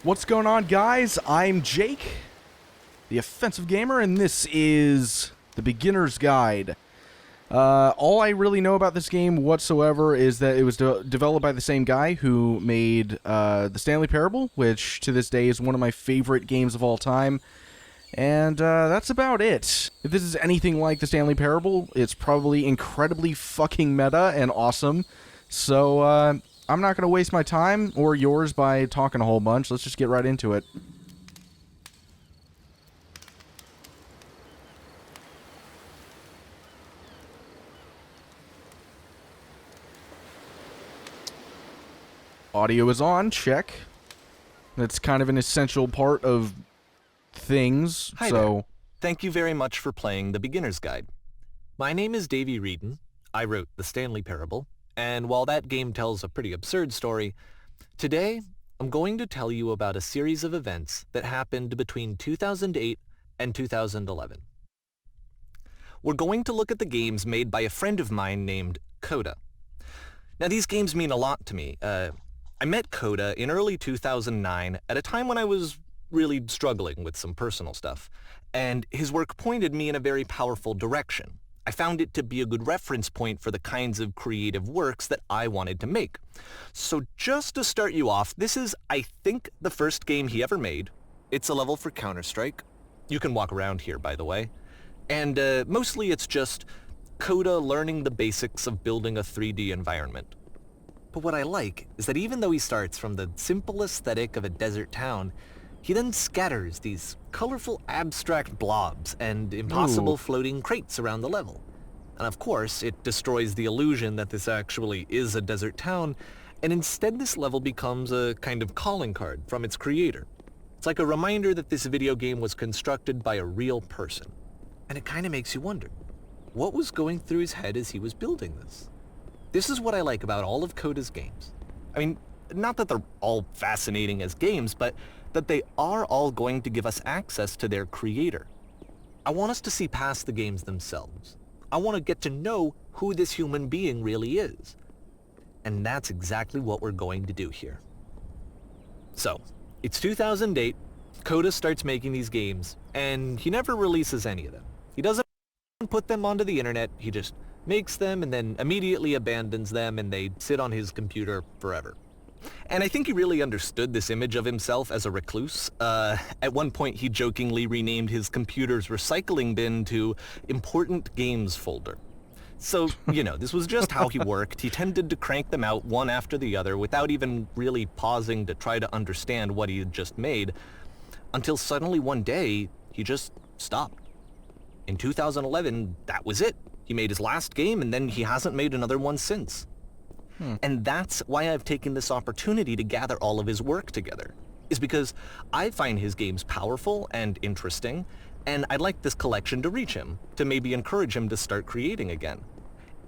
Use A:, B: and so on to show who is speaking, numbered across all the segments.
A: What's going on, guys? I'm Jake, the Offensive Gamer, and this is the Beginner's Guide. All I really know about this game whatsoever is that it was developed by the same guy who made the Stanley Parable, which to this day is one of my favorite games of all time. And that's about it. If this is anything like the Stanley Parable, it's probably incredibly fucking meta and awesome. So, I'm not going to waste my time or yours by talking a whole bunch. Let's just get right into it. Audio is on, check. That's kind of an essential part of things,
B: Hi there. Thank you very much for playing the Beginner's Guide. My name is Davey Wreden. I wrote the Stanley Parable, and while that game tells a pretty absurd story, today I'm going to tell you about a series of events that happened between 2008 and 2011. We're going to look at the games made by a friend of mine named Coda. Now, these games mean a lot to me. I met Coda in early 2009 at a time when I was really struggling with some personal stuff, and his work pointed me in a very powerful direction. I found it to be a good reference point for the kinds of creative works that I wanted to make. So just to start you off, this is, I think, the first game he ever made. It's a level for Counter-Strike. You can walk around here, by the way. And mostly it's just Coda learning the basics of building a 3D environment. But what I like is that even though he starts from the simple aesthetic of a desert town, he then scatters these colorful abstract blobs and impossible floating crates around the level. And of course, it destroys the illusion that this actually is a desert town, and instead this level becomes a kind of calling card from its creator. It's like a reminder that this video game was constructed by a real person. And it kind of makes you wonder, what was going through his head as he was building this? This is what I like about all of Coda's games. I mean, not that they're all fascinating as games, but that they are all going to give us access to their creator. I want us to see past the games themselves. I want to get to know who this human being really is. And that's exactly what we're going to do here. So, it's 2008, Coda starts making these games, and he never releases any of them. He doesn't put them onto the internet, he just makes them and then immediately abandons them, and they sit on his computer forever. And I think he really understood this image of himself as a recluse. At one point, he jokingly renamed his computer's recycling bin to Important Games Folder. So, you know, this was just how he worked. He tended to crank them out one after the other without even really pausing to try to understand what he had just made, until suddenly one day, he just stopped. In 2011, that was it. He made his last game, and then he hasn't made another one since. And that's why I've taken this opportunity to gather all of his work together, is because I find his games powerful and interesting, and I'd like this collection to reach him, to maybe encourage him to start creating again.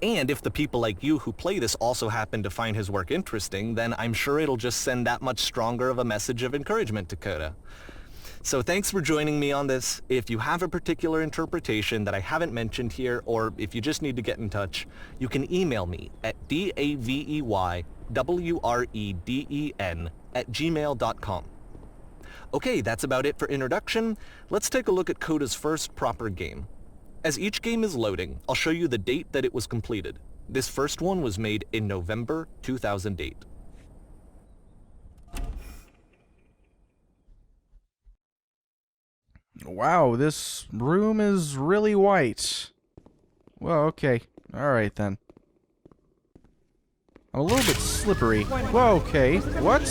B: And if the people like you who play this also happen to find his work interesting, then I'm sure it'll just send that much stronger of a message of encouragement to Coda. So thanks for joining me on this. If you have a particular interpretation that I haven't mentioned here, or if you just need to get in touch, you can email me at daveywreden@gmail.com. Okay, that's about it for introduction. Let's take a look at Coda's first proper game. As each game is loading, I'll show you the date that it was completed. This first one was made in November 2008.
A: Wow, this room is really white. Well, okay. Alright then. I'm a little bit slippery. Well, okay. What?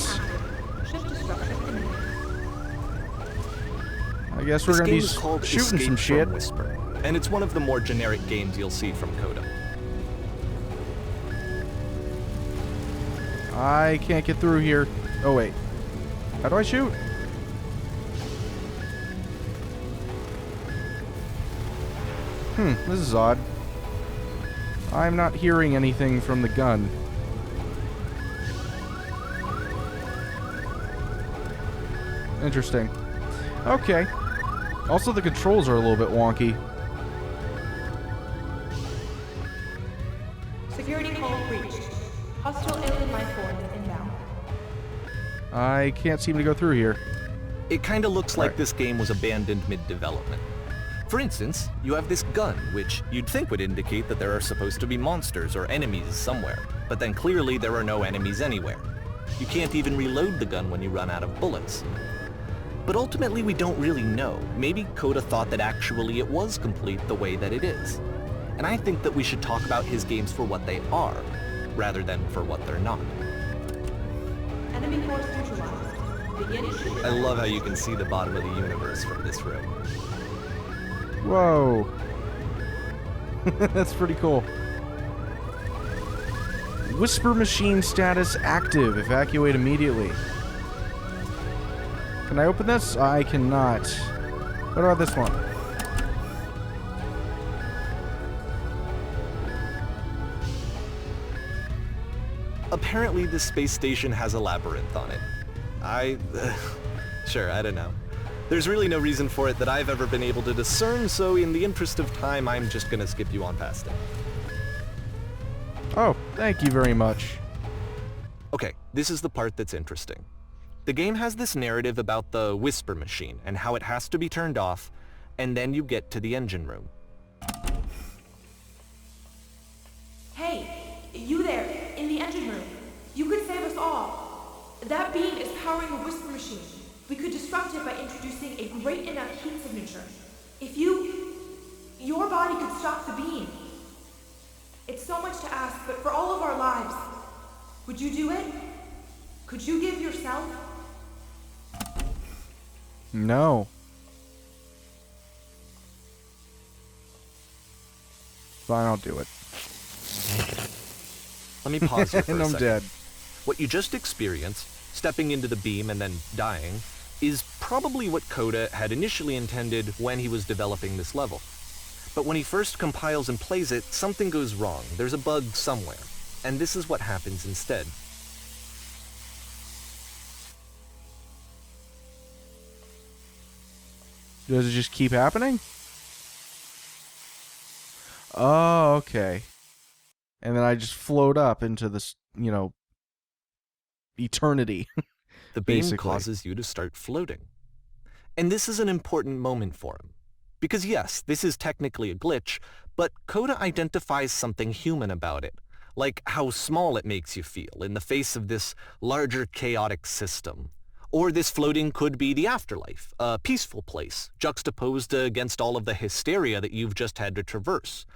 A: I guess we're gonna be shooting some shit.
B: Whisper, and it's one of the more generic games you'll see from Coda.
A: I can't get through here. Oh, wait. How do I shoot? This is odd. I'm not hearing anything from the gun. Interesting. Okay. Also, the controls are a little bit wonky.
C: Security call breached. Hostile alien life form inbound.
A: I can't seem to go through here.
B: It kinda looks like this game was abandoned mid-development. For instance, you have this gun, which you'd think would indicate that there are supposed to be monsters or enemies somewhere, but then clearly there are no enemies anywhere. You can't even reload the gun when you run out of bullets. But ultimately we don't really know. Maybe Coda thought that actually it was complete the way that it is. And I think that we should talk about his games for what they are, rather than for what they're not.
C: Enemy force neutralized. Begin shooting.
B: I love how you can see the bottom of the universe from this room.
A: Whoa. That's pretty cool. Whisper machine status active. Evacuate immediately. Can I open this? I cannot. What about this one?
B: Apparently this space station has a labyrinth on it. Sure, I don't know. There's really no reason for it that I've ever been able to discern, so in the interest of time, I'm just gonna skip you on past it.
A: Oh, thank you very much.
B: Okay, this is the part that's interesting. The game has this narrative about the whisper machine and how it has to be turned off, and then you get to the engine room.
C: Hey, you there, in the engine room. You could save us all. That beam is powering the whisper machine. We could disrupt it by introducing a great enough heat signature. If your body could stop the beam. It's so much to ask, but for all of our lives, would you do it? Could you give yourself?
A: No. Fine, I'll do it.
B: Let me pause here for
A: And
B: a
A: I'm
B: second.
A: dead.
B: What you just experienced, stepping into the beam and then dying, is probably what Coda had initially intended when he was developing this level. But when he first compiles and plays it, something goes wrong. There's a bug somewhere. And this is what happens instead.
A: Does it just keep happening? Oh, okay. And then I just float up into this, eternity.
B: The beam
A: Basically.
B: causes you to start floating. And this is an important moment for him. Because yes, this is technically a glitch, but Coda identifies something human about it, like how small it makes you feel in the face of this larger chaotic system. Or this floating could be the afterlife, a peaceful place, juxtaposed against all of the hysteria that you've just had to traverse.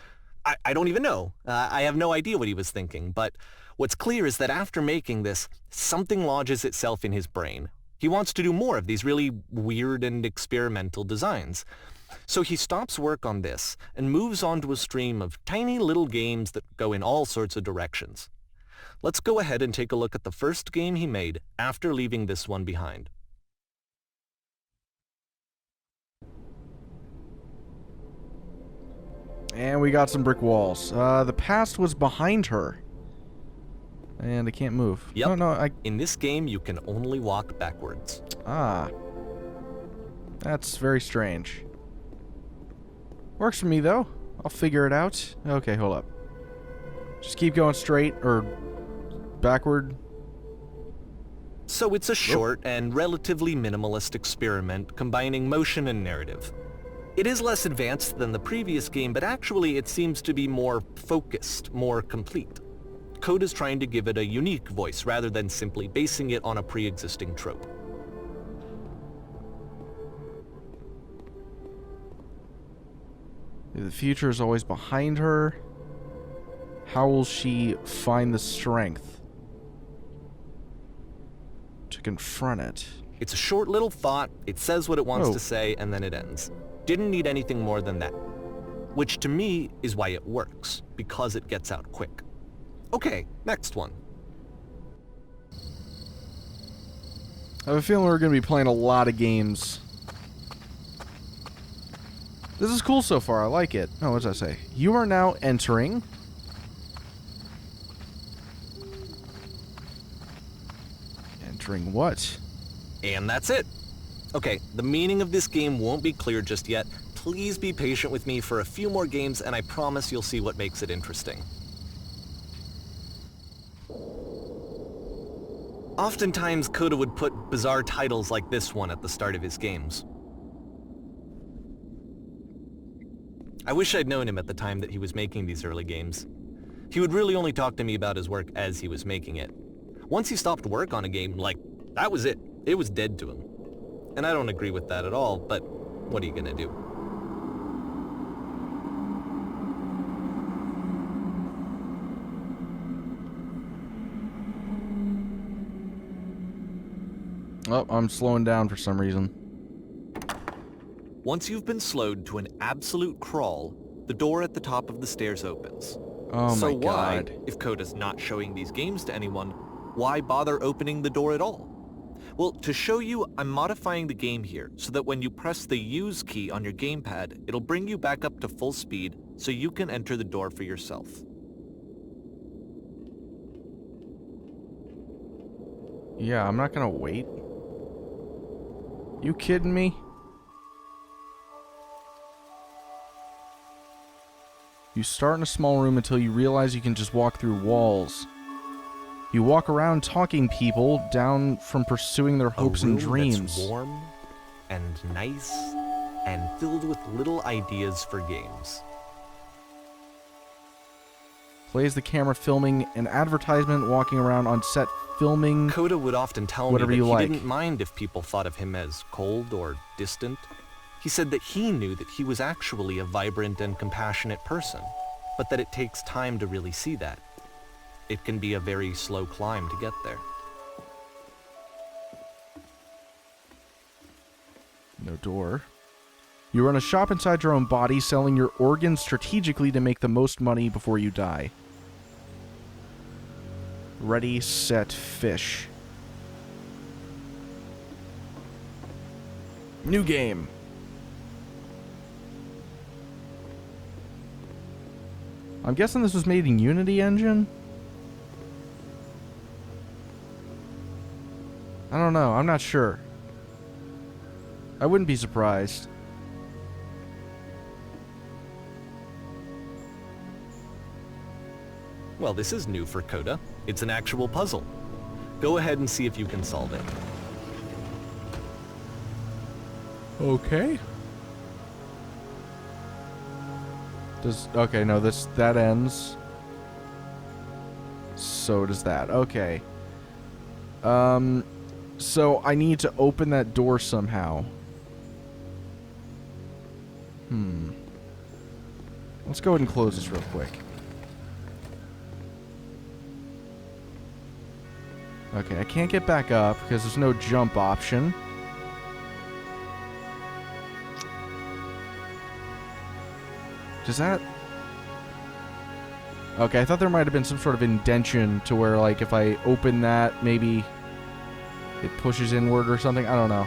B: I don't even know. I have no idea what he was thinking, but what's clear is that after making this, something lodges itself in his brain. He wants to do more of these really weird and experimental designs. So he stops work on this and moves on to a stream of tiny little games that go in all sorts of directions. Let's go ahead and take a look at the first game he made after leaving this one behind.
A: And we got some brick walls. The past was behind her. And I can't move.
B: Yep.
A: No,
B: In this game, you can only walk backwards.
A: Ah. That's very strange. Works for me, though. I'll figure it out. Okay, hold up. Just keep going straight, or backward.
B: So it's a short and relatively minimalist experiment combining motion and narrative. It is less advanced than the previous game, but actually it seems to be more focused, more complete. Coda's trying to give it a unique voice rather than simply basing it on a pre-existing trope.
A: The future is always behind her. How will she find the strength to confront it?
B: It's a short little thought, it says what it wants to say, and then it ends. Didn't need anything more than that. Which to me is why it works, because it gets out quick. Okay, next one.
A: I have a feeling we're going to be playing a lot of games. This is cool so far, I like it. Oh, what does that say? You are now entering... Entering what?
B: And that's it. Okay, the meaning of this game won't be clear just yet. Please be patient with me for a few more games, and I promise you'll see what makes it interesting. Oftentimes, Coda would put bizarre titles like this one at the start of his games. I wish I'd known him at the time that he was making these early games. He would really only talk to me about his work as he was making it. Once he stopped work on a game, like, that was it. It was dead to him. And I don't agree with that at all, but what are you gonna do?
A: Oh, I'm slowing down for some reason.
B: Once you've been slowed to an absolute crawl, the door at the top of the stairs opens.
A: Oh
B: So
A: my
B: why,
A: god.
B: if Coda's not showing these games to anyone, why bother opening the door at all? Well, to show you, I'm modifying the game here so that when you press the use key on your gamepad, it'll bring you back up to full speed so you can enter the door for yourself.
A: Yeah, I'm not gonna wait. You kidding me? You start in a small room until you realize you can just walk through walls. You walk around talking people down from pursuing their hopes and dreams.
B: That's warm and nice and filled with little ideas for games.
A: Plays the camera filming an advertisement, walking around on set filming.
B: Coda would often tell me
A: Whatever
B: that
A: you
B: he
A: like.
B: didn't mind if people thought of him as cold or distant. He said that he knew that he was actually a vibrant and compassionate person, but that it takes time to really see that. It can be a very slow climb to get there.
A: No door. You run a shop inside your own body, selling your organs strategically to make the most money before you die. Ready, set, fish. New game. I'm guessing this was made in Unity Engine? I don't know. I'm not sure. I wouldn't be surprised.
B: Well, this is new for Coda. It's an actual puzzle. Go ahead and see if you can solve it.
A: Okay. Okay, no, that ends. So does that. Okay. So I need to open that door somehow. Let's go ahead and close this real quick. Okay, I can't get back up because there's no jump option. Does that... Okay, I thought there might have been some sort of indention to where, like, if I open that, maybe it pushes inward or something. I don't know.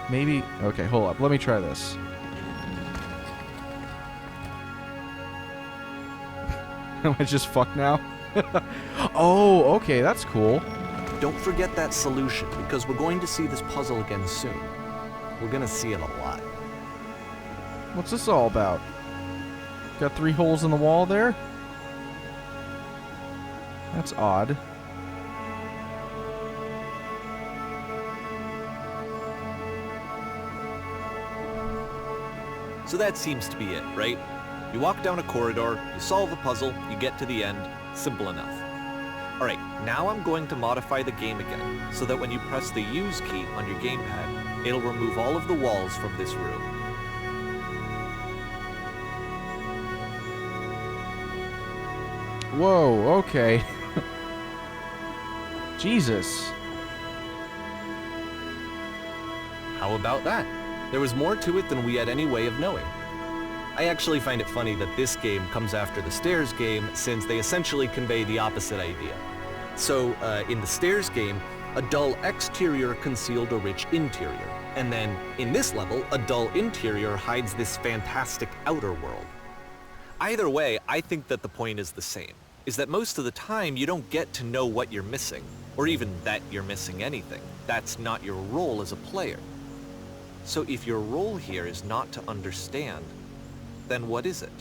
A: Maybe... Okay, hold up. Let me try this. Am I just fucked now? Oh, okay, that's cool.
B: Don't forget that solution, because we're going to see this puzzle again soon. We're gonna see it a lot.
A: What's this all about? Got 3 holes in the wall there? That's odd.
B: So that seems to be it, right? You walk down a corridor, you solve a puzzle, you get to the end. Simple enough. Alright, now I'm going to modify the game again, so that when you press the use key on your gamepad, it'll remove all of the walls from this room.
A: Whoa, okay. Jesus.
B: How about that? There was more to it than we had any way of knowing. I actually find it funny that this game comes after the Stairs game, since they essentially convey the opposite idea. So, in the Stairs game, a dull exterior concealed a rich interior. And then, in this level, a dull interior hides this fantastic outer world. Either way, I think that the point is the same, is that most of the time you don't get to know what you're missing, or even that you're missing anything. That's not your role as a player. So if your role here is not to understand, then what is it?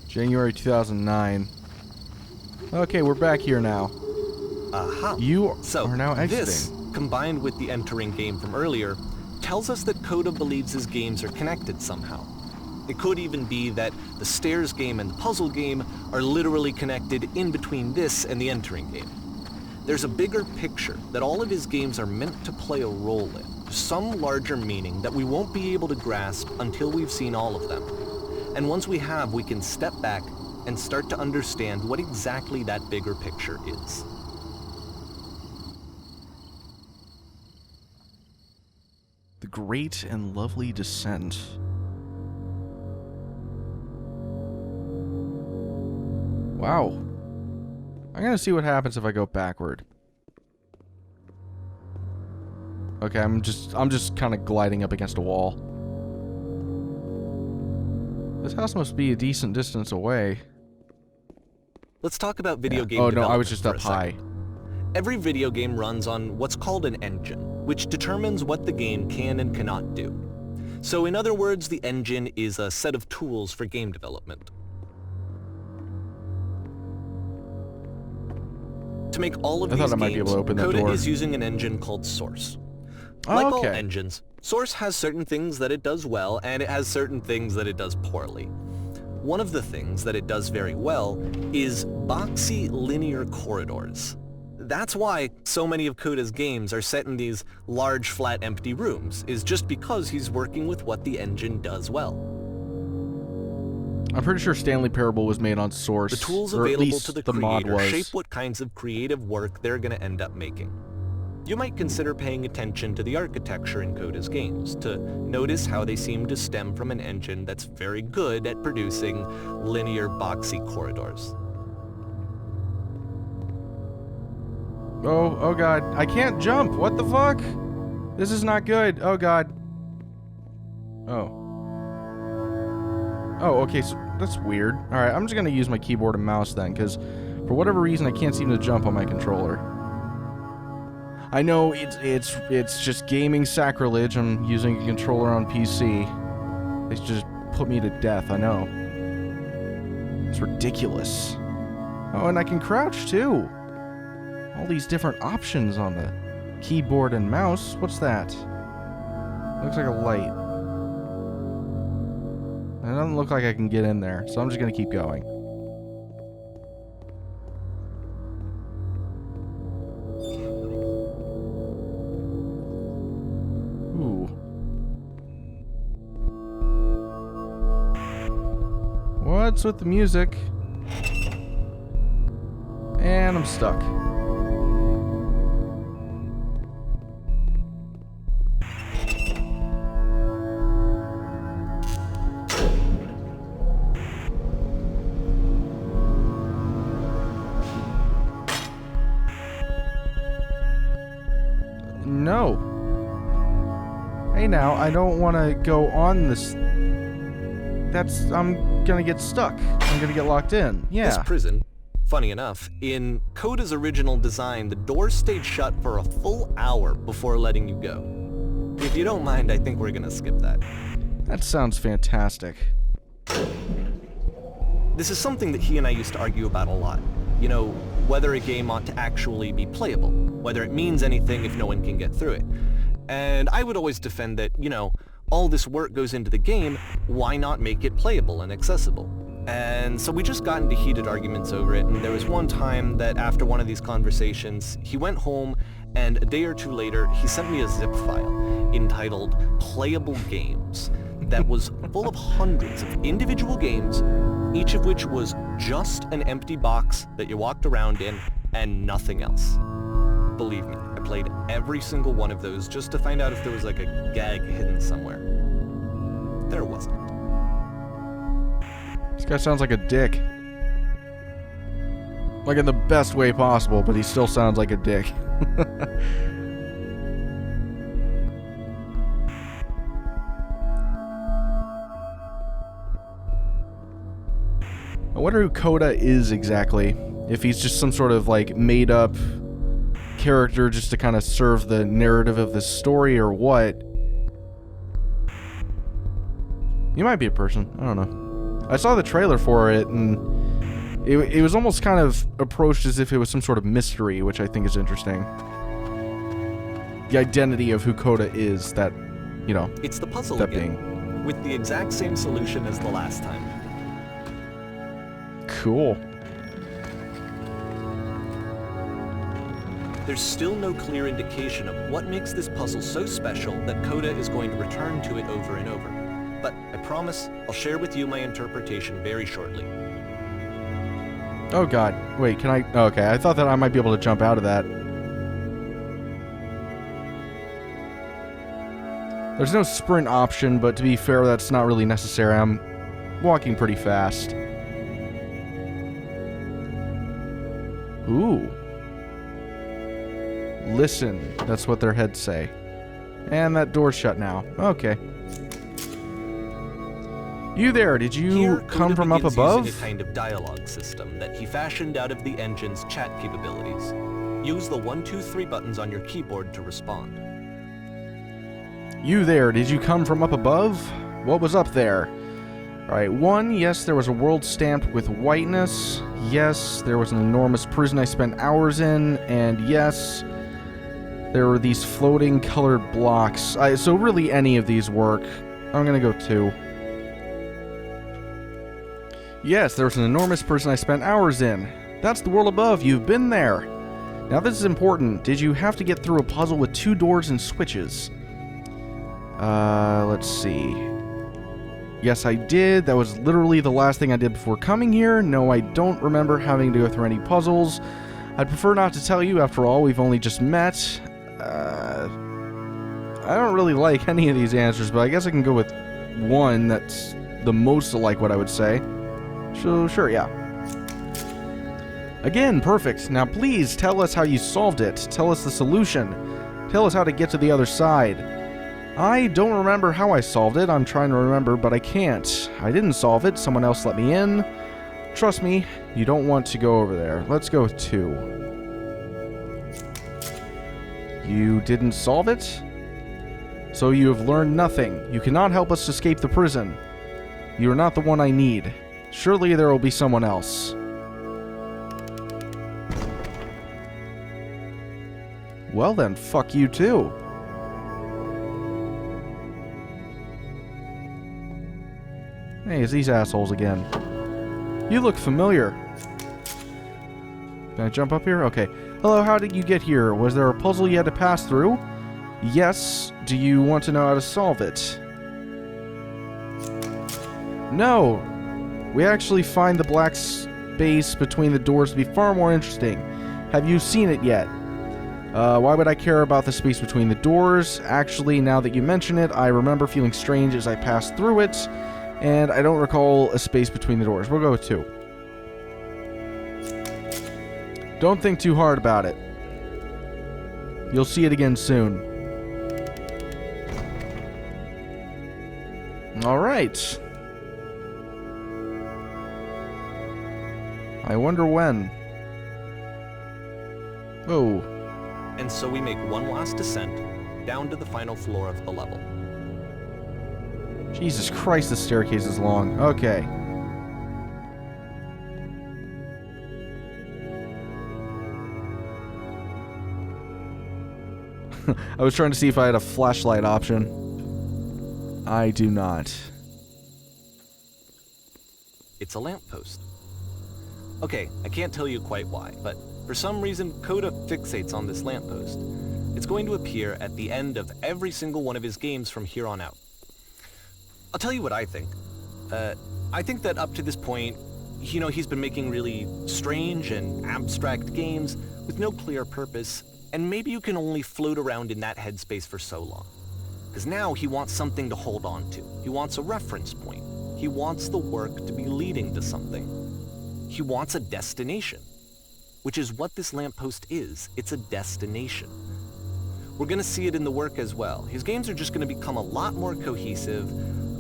A: January 2009. Okay, we're back here now.
B: Aha.
A: You
B: So,
A: are now exiting.
B: this, combined with the entering game from earlier, tells us that Coda believes his games are connected somehow. It could even be that the stairs game and the puzzle game are literally connected in between this and the entering game. There's a bigger picture that all of his games are meant to play a role in, some larger meaning that we won't be able to grasp until we've seen all of them. And once we have, we can step back and start to understand what exactly that bigger picture is.
A: The Great and Lovely Descent. Wow. I'm gonna see what happens if I go backward. Okay, I'm just kind of gliding up against a wall. This house must be a decent distance away.
B: Let's talk about video game
A: Oh no,
B: development
A: I was just
B: for
A: up
B: a second.
A: high.
B: Every video game runs on what's called an engine, which determines what the game can and cannot do. So in other words, the engine is a set of tools for game development. To make all of
A: I
B: these
A: thought I might be
B: games,
A: able to open that
B: Coda
A: door.
B: is using an engine called Source.
A: Oh,
B: Like all
A: okay.
B: engines, Source has certain things that it does well, and it has certain things that it does poorly. One of the things that it does very well is boxy linear corridors. That's why so many of Coda's games are set in these large, flat, empty rooms, is just because he's working with what the engine does well.
A: I'm pretty sure Stanley Parable was made on Source.
B: The tools
A: or at
B: available
A: least
B: to the
A: mod
B: creator
A: was.
B: shape what kinds of creative work they're going to end up making. You might consider paying attention to the architecture in Coda's games, to notice how they seem to stem from an engine that's very good at producing linear, boxy corridors.
A: Oh god. I can't jump. What the fuck? This is not good. Oh god. Oh. Oh, okay, so that's weird. Alright, I'm just gonna use my keyboard and mouse then, because for whatever reason I can't seem to jump on my controller. I know it's just gaming sacrilege. I'm using a controller on PC. It's just put me to death, I know. It's ridiculous. Oh, and I can crouch too. All these different options on the keyboard and mouse. What's that? Looks like a light. It doesn't look like I can get in there, so I'm just gonna keep going. Ooh. What's with the music? And I'm stuck. No. Hey now, I don't want to go on this. I'm gonna get stuck. I'm gonna get locked in. Yeah.
B: This prison, funny enough, in Coda's original design, the doors stayed shut for a full hour before letting you go. If you don't mind, I think we're gonna skip that.
A: That sounds fantastic.
B: This is something that he and I used to argue about a lot. You know, whether a game ought to actually be playable, whether it means anything if no one can get through it. And I would always defend that, you know, all this work goes into the game, why not make it playable and accessible? And so we just got into heated arguments over it, and there was one time that after one of these conversations, he went home, and a day or two later, he sent me a zip file entitled Playable Games that was full of hundreds of individual games, each of which was just an empty box that you walked around in and nothing else. Believe me, I played every single one of those just to find out if there was like a gag hidden somewhere. There wasn't.
A: This guy sounds like a dick. Like in the best way possible, but he still sounds like a dick. I wonder who Coda is exactly. If he's just some sort of like made up character just to kind of serve the narrative of this story or what. You might be a person. I don't know. I saw the trailer for it, and it was almost kind of approached as if it was some sort of mystery, which I think is interesting. The identity of who Coda is, that, you know,
B: It's the puzzle
A: that
B: again,
A: being.
B: with the exact same solution as the last time.
A: Cool.
B: There's still no clear indication of what makes this puzzle so special that Coda is going to return to it over and over. But I promise I'll share with you my interpretation very shortly.
A: Oh god. Wait, can I... Okay, I thought that I might be able to jump out of that. There's no sprint option, but to be fair, that's not really necessary. I'm walking pretty fast. Ooh. Listen. That's what their heads say. And that door's shut now. Okay. You there, did you
B: Here,
A: come
B: Coda
A: from up
B: begins
A: above?
B: using a kind of dialogue system that he fashioned out of the engine's chat capabilities. Use the 1, 2, 3 buttons on your keyboard to respond.
A: You there, did you come from up above? What was up there? Alright, 1, yes, there was a world stamped with whiteness. Yes, there was an enormous prison I spent hours in. And yes, there were these floating colored blocks. So really any of these work. I'm gonna go 2. Yes, there was an enormous prison I spent hours in. That's the world above. You've been there. Now this is important. Did you have to get through a puzzle with 2 doors and switches? Let's see. Yes, I did. That was literally the last thing I did before coming here. No, I don't remember having to go through any puzzles. I'd prefer not to tell you. After all, we've only just met. I don't really like any of these answers, but I guess I can go with 1 that's the most like what I would say. So, sure, yeah. Again, perfect. Now please tell us how you solved it. Tell us the solution. Tell us how to get to the other side. I don't remember how I solved it. I'm trying to remember, but I can't. I didn't solve it. Someone else let me in. Trust me, you don't want to go over there. Let's go with 2. You didn't solve it? So you have learned nothing. You cannot help us escape the prison. You are not the one I need. Surely there will be someone else. Well then, fuck you too. Hey, it's these assholes again. You look familiar. Can I jump up here? Okay. Hello, how did you get here? Was there a puzzle you had to pass through? Yes. Do you want to know how to solve it? No. We actually find the black space between the doors to be far more interesting. Have you seen it yet? Why would I care about the space between the doors? Actually, now that you mention it, I remember feeling strange as I passed through it, and I don't recall a space between the doors. We'll go with 2. Don't think too hard about it. You'll see it again soon. Alright. I wonder when. Oh.
B: And so we make one last descent down to the final floor of the level.
A: Jesus Christ, this staircase is long. Okay. I was trying to see if I had a flashlight option. I do not.
B: It's a lamppost. Okay, I can't tell you quite why, but for some reason, Coda fixates on this lamppost. It's going to appear at the end of every single one of his games from here on out. I'll tell you what I think. I think that up to this point, you know, he's been making really strange and abstract games with no clear purpose, and maybe you can only float around in that headspace for so long. Because now he wants something to hold on to. He wants a reference point. He wants the work to be leading to something. He wants a destination, which is what this lamppost is. It's a destination. We're going to see it in the work as well. His games are just going to become a lot more cohesive,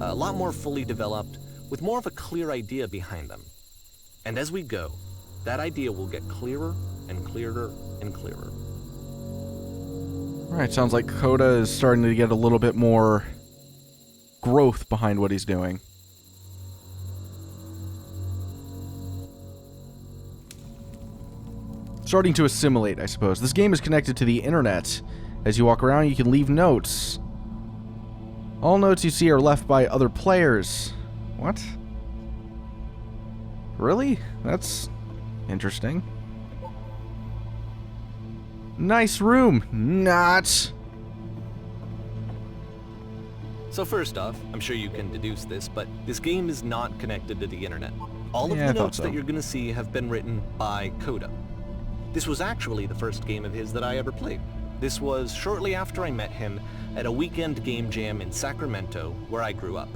B: a lot more fully developed, with more of a clear idea behind them. And as we go, that idea will get clearer and clearer and clearer.
A: Alright, sounds like Coda is starting to get a little bit more growth behind what he's doing. Starting to assimilate, I suppose. This game is connected to the internet. As you walk around, you can leave notes. All notes you see are left by other players. What? Really? That's interesting. Nice room. Not.
B: So first off, I'm sure you can deduce this, but this game is not connected to the internet. All of
A: Yeah, I
B: the
A: thought
B: notes
A: so.
B: that you're going to see have been written by Coda. This was actually the first game of his that I ever played. This was shortly after I met him at a weekend game jam in Sacramento, where I grew up.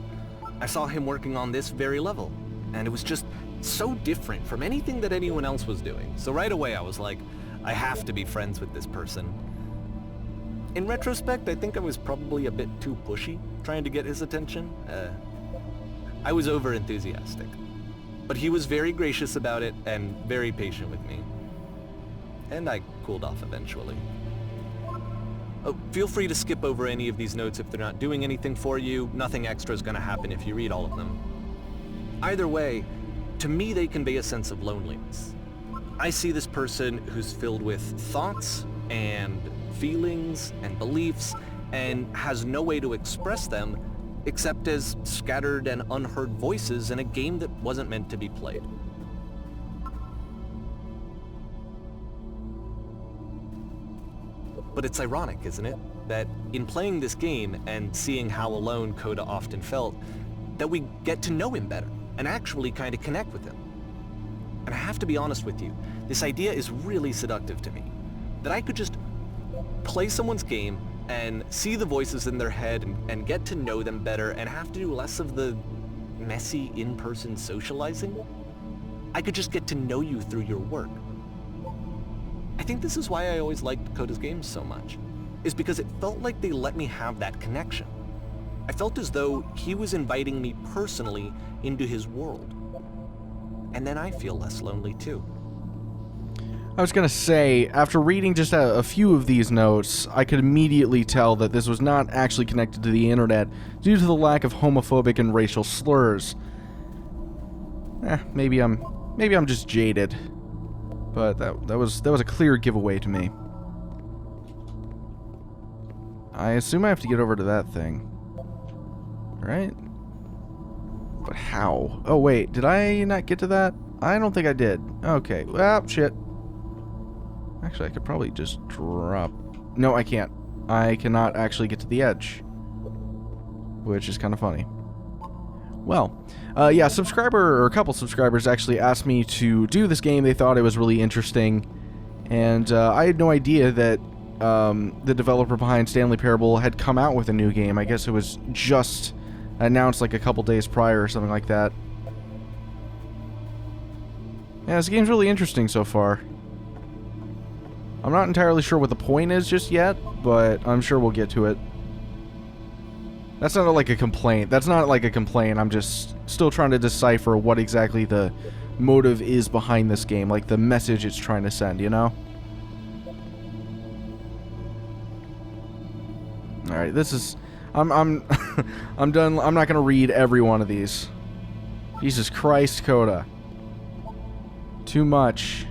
B: I saw him working on this very level, and it was just so different from anything that anyone else was doing. So right away I was like, I have to be friends with this person. In retrospect, I think I was probably a bit too pushy, trying to get his attention. I was over-enthusiastic. But he was very gracious about it and very patient with me. And I cooled off eventually. Oh, feel free to skip over any of these notes if they're not doing anything for you. Nothing extra is going to happen if you read all of them. Either way, to me they convey a sense of loneliness. I see this person who's filled with thoughts and feelings and beliefs and has no way to express them except as scattered and unheard voices in a game that wasn't meant to be played. But it's ironic, isn't it, that in playing this game and seeing how alone Coda often felt, that we get to know him better and actually kind of connect with him. And I have to be honest with you, this idea is really seductive to me. That I could just play someone's game and see the voices in their head and get to know them better and have to do less of the messy in-person socializing. I could just get to know you through your work. I think this is why I always liked Coda's games so much, is because it felt like they let me have that connection. I felt as though he was inviting me personally into his world. And then I feel less lonely too.
A: I was gonna say, after reading just a few of these notes, I could immediately tell that this was not actually connected to the internet due to the lack of homophobic and racial slurs. Maybe I'm just jaded, but that was a clear giveaway to me. I assume I have to get over to that thing, right? But how? Oh wait, did I not get to that? I don't think I did. Okay, well, shit. Actually, I could probably just drop... No, I can't. I cannot actually get to the edge. Which is kind of funny. Well, yeah, a couple subscribers actually asked me to do this game. They thought it was really interesting. And I had no idea that the developer behind Stanley Parable had come out with a new game. I guess it was just announced like a couple days prior or something like that. Yeah, this game's really interesting so far. I'm not entirely sure what the point is just yet, but I'm sure we'll get to it. That's not like a complaint. I'm just still trying to decipher what exactly the motive is behind this game, like the message it's trying to send, you know? Alright, this is... I'm I'm done. I'm not gonna read every one of these. Jesus Christ, Coda. Too much.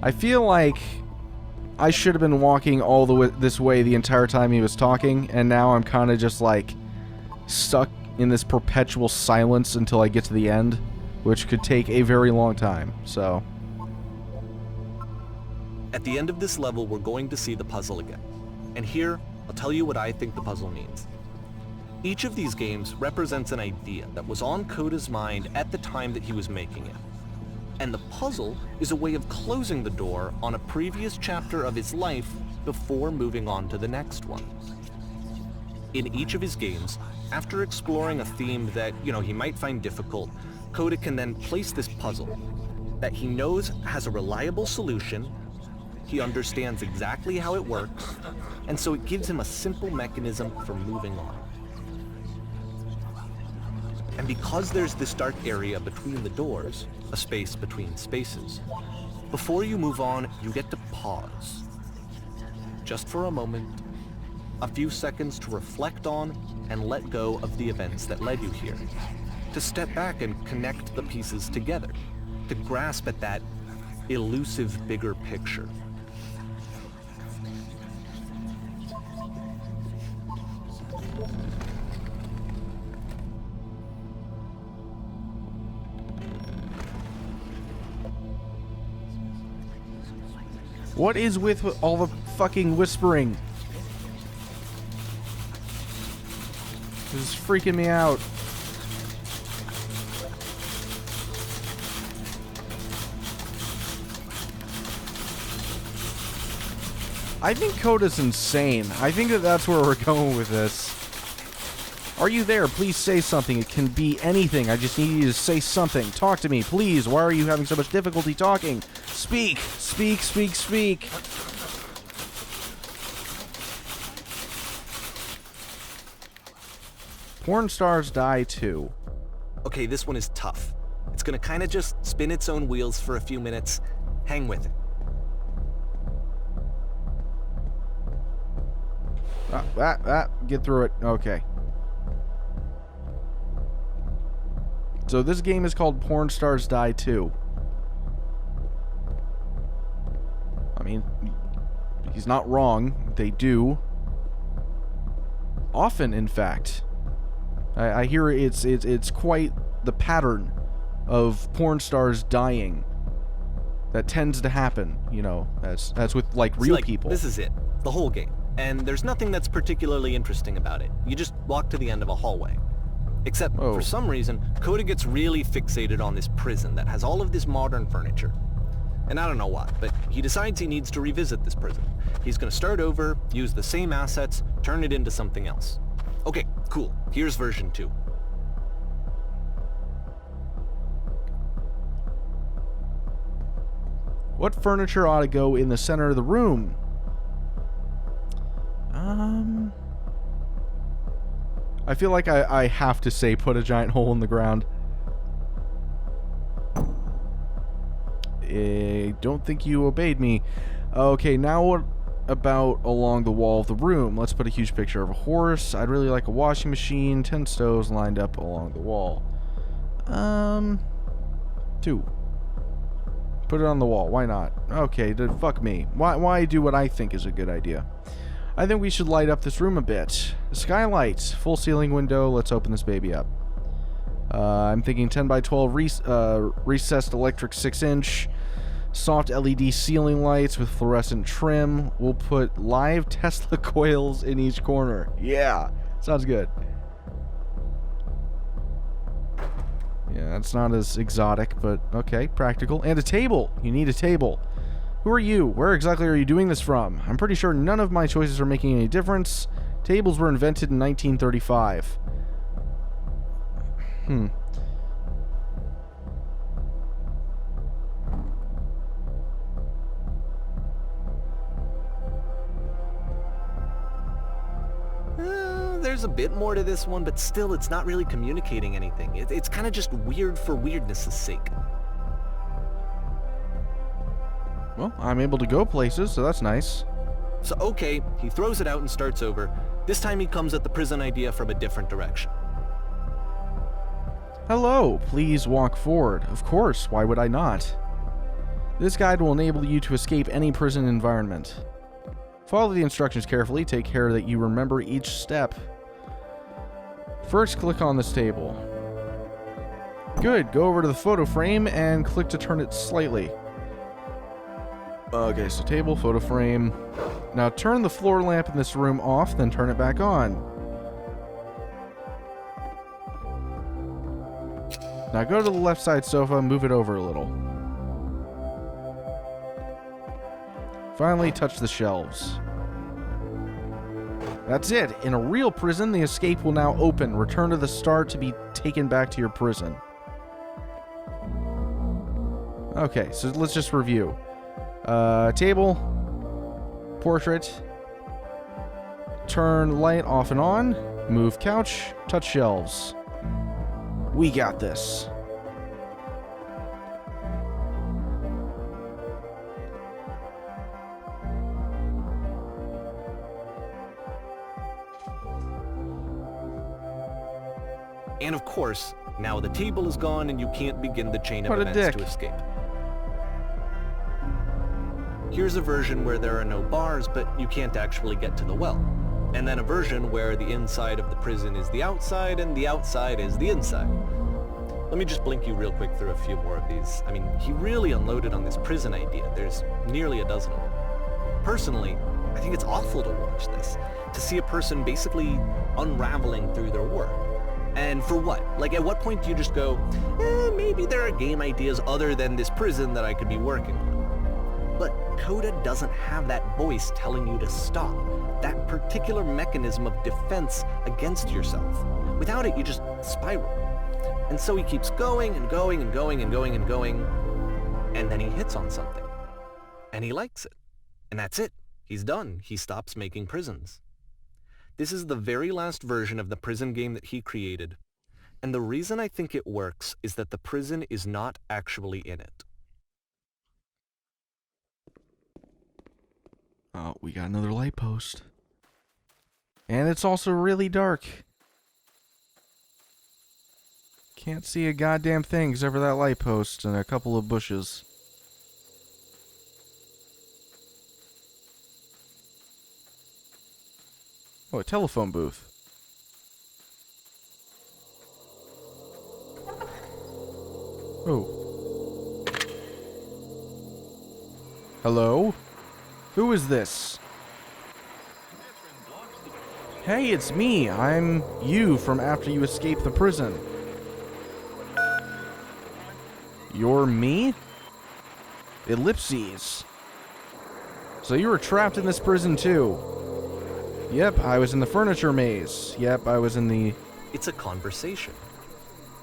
A: I feel like I should have been walking all the way this way the entire time he was talking, and now I'm kind of just like stuck in this perpetual silence until I get to the end, which could take a very long time. So
B: At the end of this level, we're going to see the puzzle again. And here, I'll tell you what I think the puzzle means. Each of these games represents an idea that was on Coda's mind at the time that he was making it. And the puzzle is a way of closing the door on a previous chapter of his life before moving on to the next one. In each of his games, after exploring a theme that, he might find difficult, Coda can then place this puzzle that he knows has a reliable solution, he understands exactly how it works, and so it gives him a simple mechanism for moving on. And because there's this dark area between the doors, a space between spaces, before you move on, you get to pause. Just for a moment, a few seconds to reflect on and let go of the events that led you here. To step back and connect the pieces together. To grasp at that elusive bigger picture.
A: What is with all the fucking whispering? This is freaking me out. I think Coda's insane. I think that that's where we're going with this. Are you there? Please say something. It can be anything. I just need you to say something. Talk to me, please. Why are you having so much difficulty talking? Speak. Speak, speak, speak. Porn stars die too.
B: Okay, this one is tough. It's gonna kinda just spin its own wheels for a few minutes. Hang with it.
A: Get through it. Okay. So this game is called Porn Stars Die 2. I mean, he's not wrong. They do. Often, in fact. I hear it's quite the pattern of porn stars dying that tends to happen. You know, that's with like real people.
B: This is it. The whole game. And there's nothing that's particularly interesting about it. You just walk to the end of a hallway. Except, for some reason, Coda gets really fixated on this prison that has all of this modern furniture. And I don't know why, but he decides he needs to revisit this prison. He's gonna start over, use the same assets, turn it into something else. Okay, cool. Here's version 2.
A: What furniture ought to go in the center of the room? I feel like I have to say put a giant hole in the ground. I don't think you obeyed me. Okay, now what about along the wall of the room? Let's put a huge picture of a horse. I'd really like a washing machine, 10 stoves lined up along the wall. 2. Put it on the wall. Why not? Okay, fuck me. Why do what I think is a good idea? I think we should light up this room a bit. Skylight, full ceiling window. Let's open this baby up. I'm thinking 10 by 12 recessed electric 6-inch. Soft LED ceiling lights with fluorescent trim. We'll put live Tesla coils in each corner. Yeah, sounds good. Yeah, that's not as exotic, but okay, practical. And a table. You need a table. Who are you? Where exactly are you doing this from? I'm pretty sure none of my choices are making any difference. Tables were invented in 1935.
B: There's a bit more to this one, but still it's not really communicating anything. It's kind of just weird for weirdness' sake.
A: Well, I'm able to go places, so that's nice.
B: So okay, he throws it out and starts over. This time he comes at the prison idea from a different direction.
A: Hello, please walk forward. Of course, why would I not? This guide will enable you to escape any prison environment. Follow the instructions carefully, take care that you remember each step. First, click on this table. Good, go over to the photo frame and click to turn it slightly. Okay, so table, photo frame. Now turn the floor lamp in this room off, then turn it back on. Now go to the left side sofa and move it over a little. Finally, touch the shelves. That's it. In a real prison, the escape will now open. Return to the start to be taken back to your prison. Okay, so let's just review. Table, portrait, turn light off and on, move couch, touch shelves. We got this.
B: And of course, now the table is gone and you can't begin the chain of
A: What a
B: events
A: dick.
B: to escape. Here's a version where there are no bars, but you can't actually get to the well. And then a version where the inside of the prison is the outside and the outside is the inside. Let me just blink you real quick through a few more of these. I mean, he really unloaded on this prison idea. There's nearly a dozen of them. Personally, I think it's awful to watch this, to see a person basically unraveling through their work. And for what? Like, at what point do you just go, maybe there are game ideas other than this prison that I could be working on? But Coda doesn't have that voice telling you to stop, that particular mechanism of defense against yourself. Without it, you just spiral. And so he keeps going and going and going and going and going, and then he hits on something. And he likes it. And that's it. He's done. He stops making prisons. This is the very last version of the prison game that he created. And the reason I think it works is that the prison is not actually in it.
A: Oh, we got another light post. And it's also really dark. Can't see a goddamn thing except for that light post and a couple of bushes. Oh, a telephone booth. Oh. Hello? Who is this? Hey, it's me. I'm you from after you escaped the prison. You're me? Ellipses. So you were trapped in this prison too. Yep, I was in the furniture maze. Yep, I was in the...
B: It's a conversation.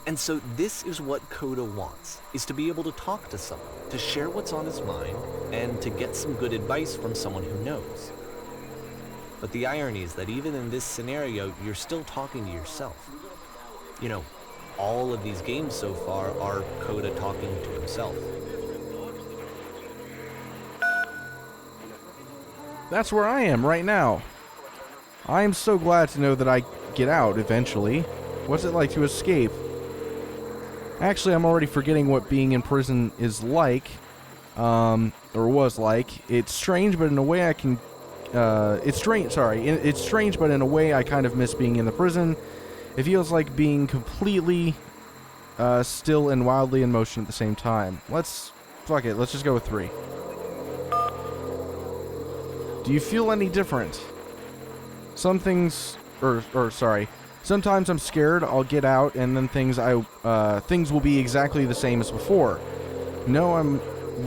B: And so this is what Coda wants, is to be able to talk to someone, to share what's on his mind, and to get some good advice from someone who knows. But the irony is that even in this scenario, you're still talking to yourself. You know, all of these games so far are Coda talking to himself.
A: That's where I am right now. I am so glad to know that I get out eventually. What's it like to escape? Actually, I'm already forgetting what being in prison is like, or was like. It's strange, but in a way I can... It's strange, but in a way I kind of miss being in the prison. It feels like being completely still and wildly in motion at the same time. Fuck it, let's just go with 3. Do you feel any different? Sometimes I'm scared, I'll get out, and then things will be exactly the same as before. No, I'm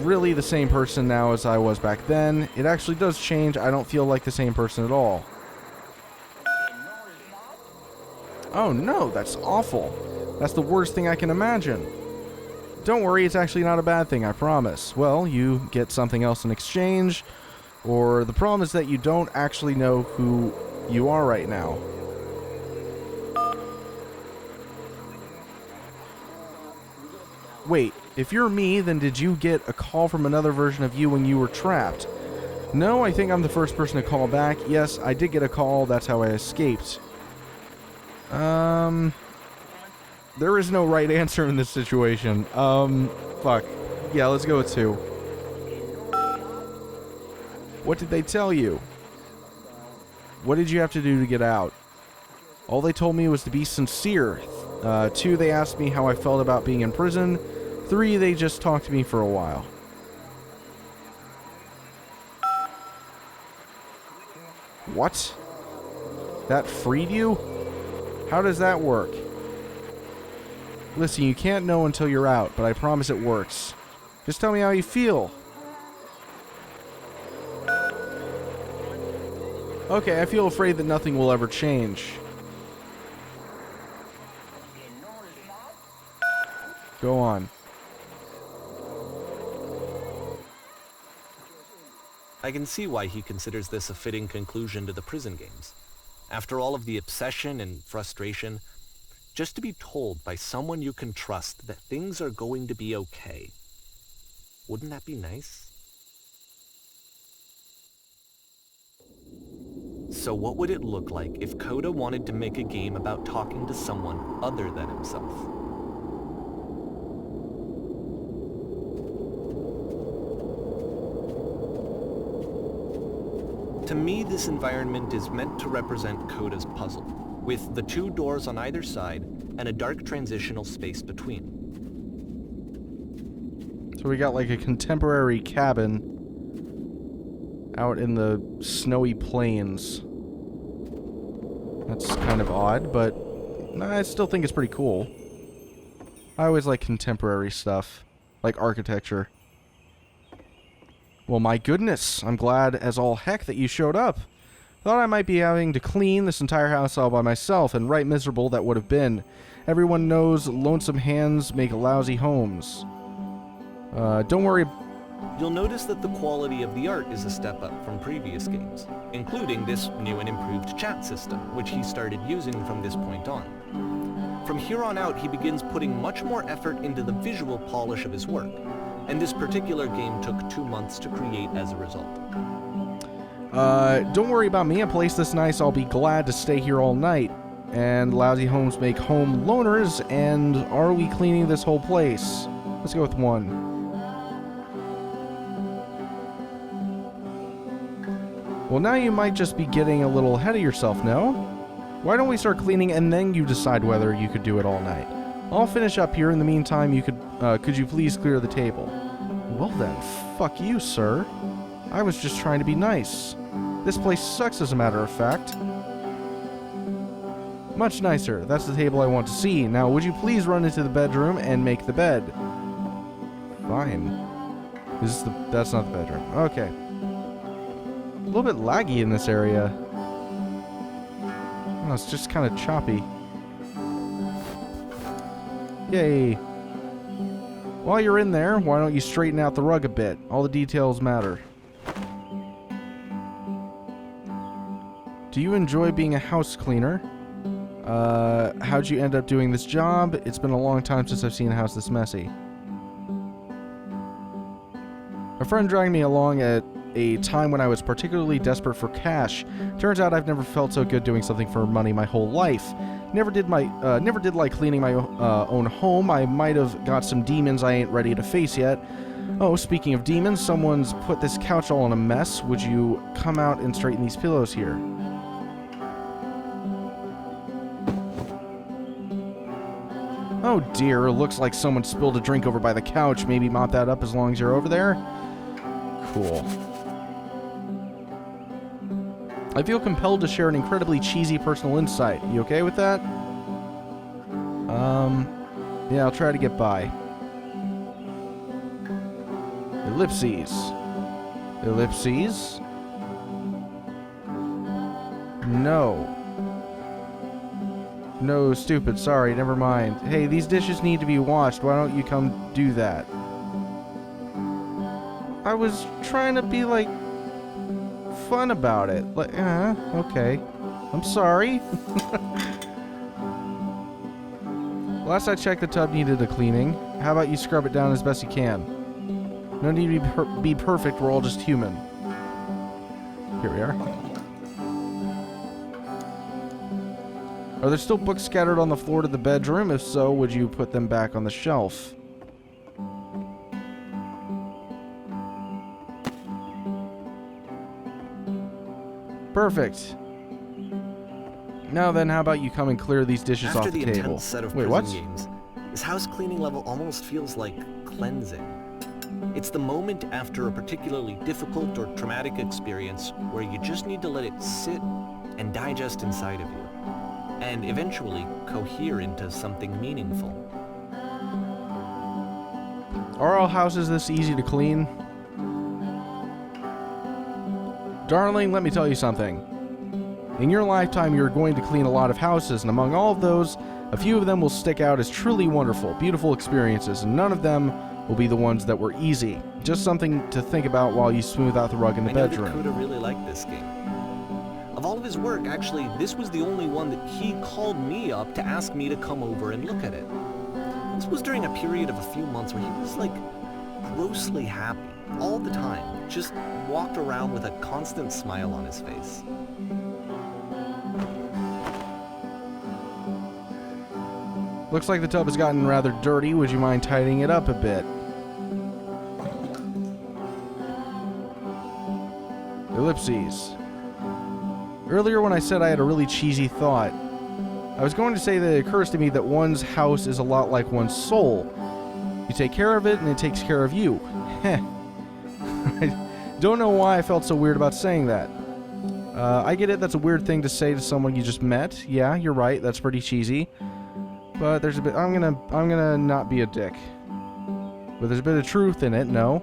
A: really the same person now as I was back then. It actually does change. I don't feel like the same person at all. Oh no, that's awful. That's the worst thing I can imagine. Don't worry, it's actually not a bad thing, I promise. Well, you get something else in exchange, or the problem is that you don't actually know who you are right now. Wait, if you're me, then did you get a call from another version of you when you were trapped? No, I think I'm the first person to call back. Yes, I did get a call, that's how I escaped. There is no right answer in this situation. Fuck. Yeah, let's go with 2. What did they tell you? What did you have to do to get out? All they told me was to be sincere. 2, they asked me how I felt about being in prison. 3, they just talked to me for a while. What? That freed you? How does that work? Listen, you can't know until you're out, but I promise it works. Just tell me how you feel. Okay, I feel afraid that nothing will ever change. Go on.
B: I can see why he considers this a fitting conclusion to the prison games. After all of the obsession and frustration, just to be told by someone you can trust that things are going to be okay. Wouldn't that be nice? So what would it look like if Coda wanted to make a game about talking to someone other than himself? To me, this environment is meant to represent Coda's puzzle, with the 2 doors on either side and a dark transitional space between.
A: So we got like a contemporary cabin out in the snowy plains. That's kind of odd, but I still think it's pretty cool. I always like contemporary stuff, like architecture. Well, my goodness, I'm glad as all heck that you showed up. Thought I might be having to clean this entire house all by myself, and right miserable that would have been. Everyone knows lonesome hands make lousy homes. Don't worry.
B: You'll notice that the quality of the art is a step up from previous games, including this new and improved chat system, which he started using from this point on. From here on out, he begins putting much more effort into the visual polish of his work, and this particular game took 2 months to create as a result.
A: Don't worry about me. A place this nice, I'll be glad to stay here all night. And lousy homes make home loners, and are we cleaning this whole place? Let's go with 1. Well, now you might just be getting a little ahead of yourself, no? Why don't we start cleaning and then you decide whether you could do it all night? I'll finish up here. In the meantime, could you please clear the table? Well then, fuck you, sir. I was just trying to be nice. This place sucks, as a matter of fact. Much nicer. That's the table I want to see. Now, would you please run into the bedroom and make the bed? Fine. That's not the bedroom. Okay. A little bit laggy in this area. Oh, it's just kind of choppy. Yay. While you're in there, why don't you straighten out the rug a bit? All the details matter. Do you enjoy being a house cleaner? How'd you end up doing this job? It's been a long time since I've seen a house this messy. A friend dragged me along at a time when I was particularly desperate for cash. Turns out I've never felt so good doing something for money my whole life. Never did like cleaning my own home. I might have got some demons I ain't ready to face yet. Oh, speaking of demons, someone's put this couch all in a mess. Would you come out and straighten these pillows here? Oh dear, looks like someone spilled a drink over by the couch. Maybe mop that up as long as you're over there? Cool. I feel compelled to share an incredibly cheesy personal insight. You okay with that? Yeah, I'll try to get by. Ellipses. Ellipses? No. No, stupid. Sorry, never mind. Hey, these dishes need to be washed. Why don't you come do that? I was trying to be, like, fun about it. Like, okay. I'm sorry. Last I checked, the tub needed a cleaning. How about you scrub it down as best you can? No need to be perfect. We're all just human. Here we are. Are there still books scattered on the floor to the bedroom? If so, would you put them back on the shelf? Perfect. Now then, how about you come and clear these dishes off the table?
B: After the intense set of
A: Wait,
B: prison
A: what?
B: games, this house cleaning level almost feels like cleansing. It's the moment after a particularly difficult or traumatic experience where you just need to let it sit and digest inside of you, and eventually cohere into something meaningful.
A: Are all houses this easy to clean? Darling, let me tell you something. In your lifetime, you're going to clean a lot of houses, and among all of those, a few of them will stick out as truly wonderful, beautiful experiences, and none of them will be the ones that were easy. Just something to think about while you smooth out the rug in the bedroom.
B: I know that Coda really liked this game. Of all of his work, actually, this was the only one that he called me up to ask me to come over and look at it. This was during a period of a few months where he was, like, grossly happy all the time. Just walked around with a constant smile on his face.
A: Looks like the tub has gotten rather dirty. Would you mind tidying it up a bit? Ellipses. Earlier when I said I had a really cheesy thought, I was going to say that it occurs to me that one's house is a lot like one's soul. You take care of it and it takes care of you. Heh. I don't know why I felt so weird about saying that. I get it, that's a weird thing to say to someone you just met. Yeah, you're right, that's pretty cheesy. But there's a bit, I'm gonna not be a dick. But there's a bit of truth in it, no?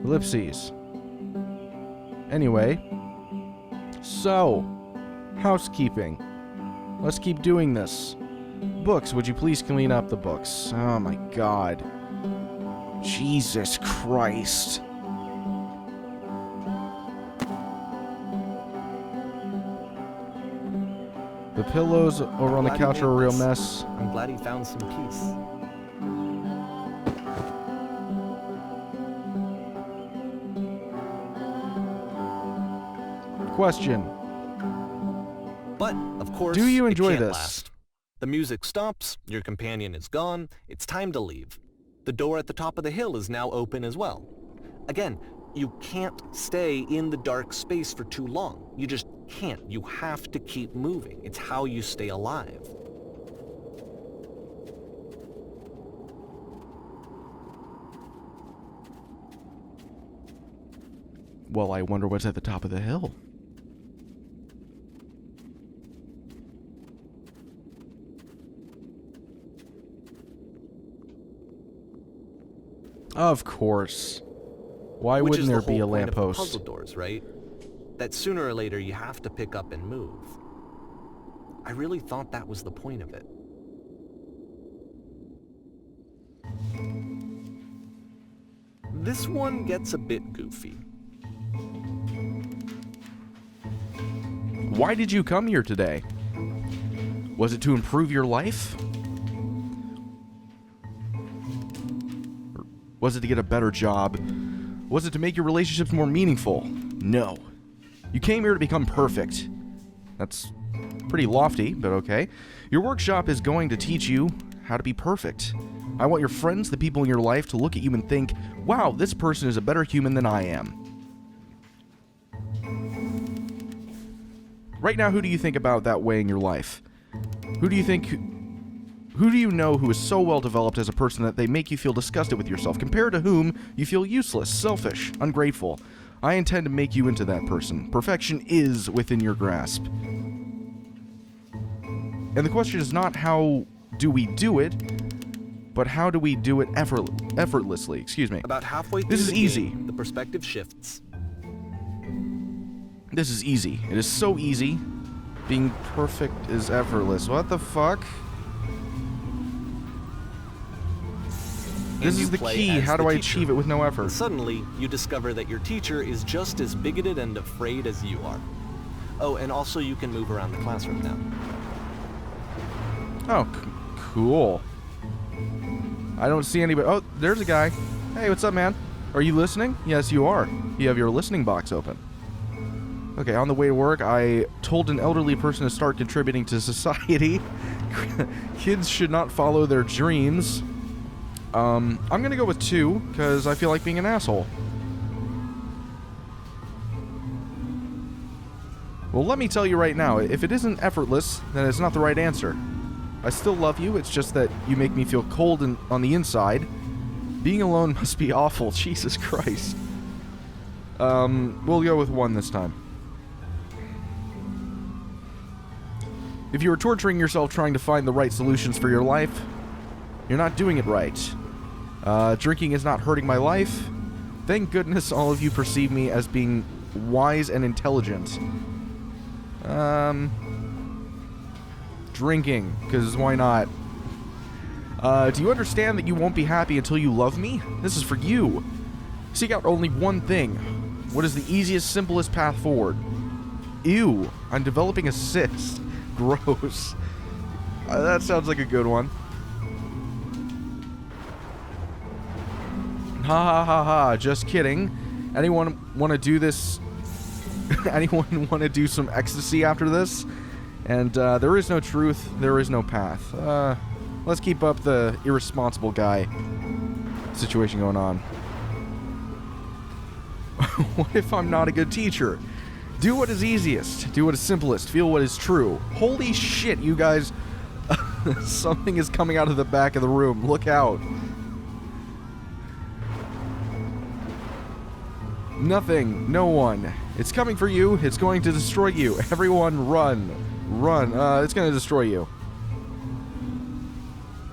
A: Ellipses. Anyway. So, housekeeping. Let's keep doing this. Books, would you please clean up the books? Oh my god. Jesus Christ. The pillows over on the couch are a real mess.
B: I'm glad he found some peace.
A: Question.
B: But, of course,
A: do you enjoy
B: it can't
A: this?
B: last. The music stops, your companion is gone, it's time to leave. The door at the top of the hill is now open as well. Again, you can't stay in the dark space for too long. You just can't. You have to keep moving. It's how you stay alive.
A: Well, I wonder what's at the top of the hill. Of course. Why wouldn't there be a lamppost?
B: Puzzle doors, right? That sooner or later you have to pick up and move. I really thought that was the point of it. This one gets a bit goofy.
A: Why did you come here today? Was it to improve your life? Or was it to get a better job? Was it to make your relationships more meaningful? No. You came here to become perfect. That's pretty lofty, but okay. Your workshop is going to teach you how to be perfect. I want your friends, the people in your life, to look at you and think, wow, this person is a better human than I am. Right now, who do you think about that way in your life? Who do you know who is so well developed as a person that they make you feel disgusted with yourself, compared to whom you feel useless, selfish, ungrateful? I intend to make you into that person. Perfection is within your grasp. And the question is not how do we do it, but how do we do it effortlessly? Excuse me.
B: About halfway through
A: This is
B: the
A: easy.
B: game, the perspective shifts.
A: This is easy. It is so easy. Being perfect is effortless. What the fuck? This is the key. How do I achieve it with no effort?
B: Suddenly, you discover that your teacher is just as bigoted and afraid as you are. Oh, and also you can move around the classroom now.
A: Oh, cool. I don't see anybody. Oh, there's a guy. Hey, what's up, man? Are you listening? Yes, you are. You have your listening box open. Okay, on the way to work, I told an elderly person to start contributing to society. Kids should not follow their dreams. I'm gonna go with 2, because I feel like being an asshole. Well, let me tell you right now, if it isn't effortless, then it's not the right answer. I still love you, it's just that you make me feel cold on the inside. Being alone must be awful, Jesus Christ. We'll go with 1 this time. If you are torturing yourself trying to find the right solutions for your life, you're not doing it right. Drinking is not hurting my life. Thank goodness all of you perceive me as being wise and intelligent. Drinking, because why not? Do you understand that you won't be happy until you love me? This is for you. Seek out only one thing. What is the easiest, simplest path forward? Ew, I'm developing a cyst. Gross. That sounds like a good one. Ha ha ha ha, just kidding. Anyone want to do this? Anyone want to do some ecstasy after this? And there is no truth, there is no path. Let's keep up the irresponsible guy situation going on. What if I'm not a good teacher? Do what is easiest. Do what is simplest. Feel what is true. Holy shit, you guys. Something is coming out of the back of the room. Look out. Nothing. No one. It's coming for you. It's going to destroy you. Everyone run. Run. It's going to destroy you.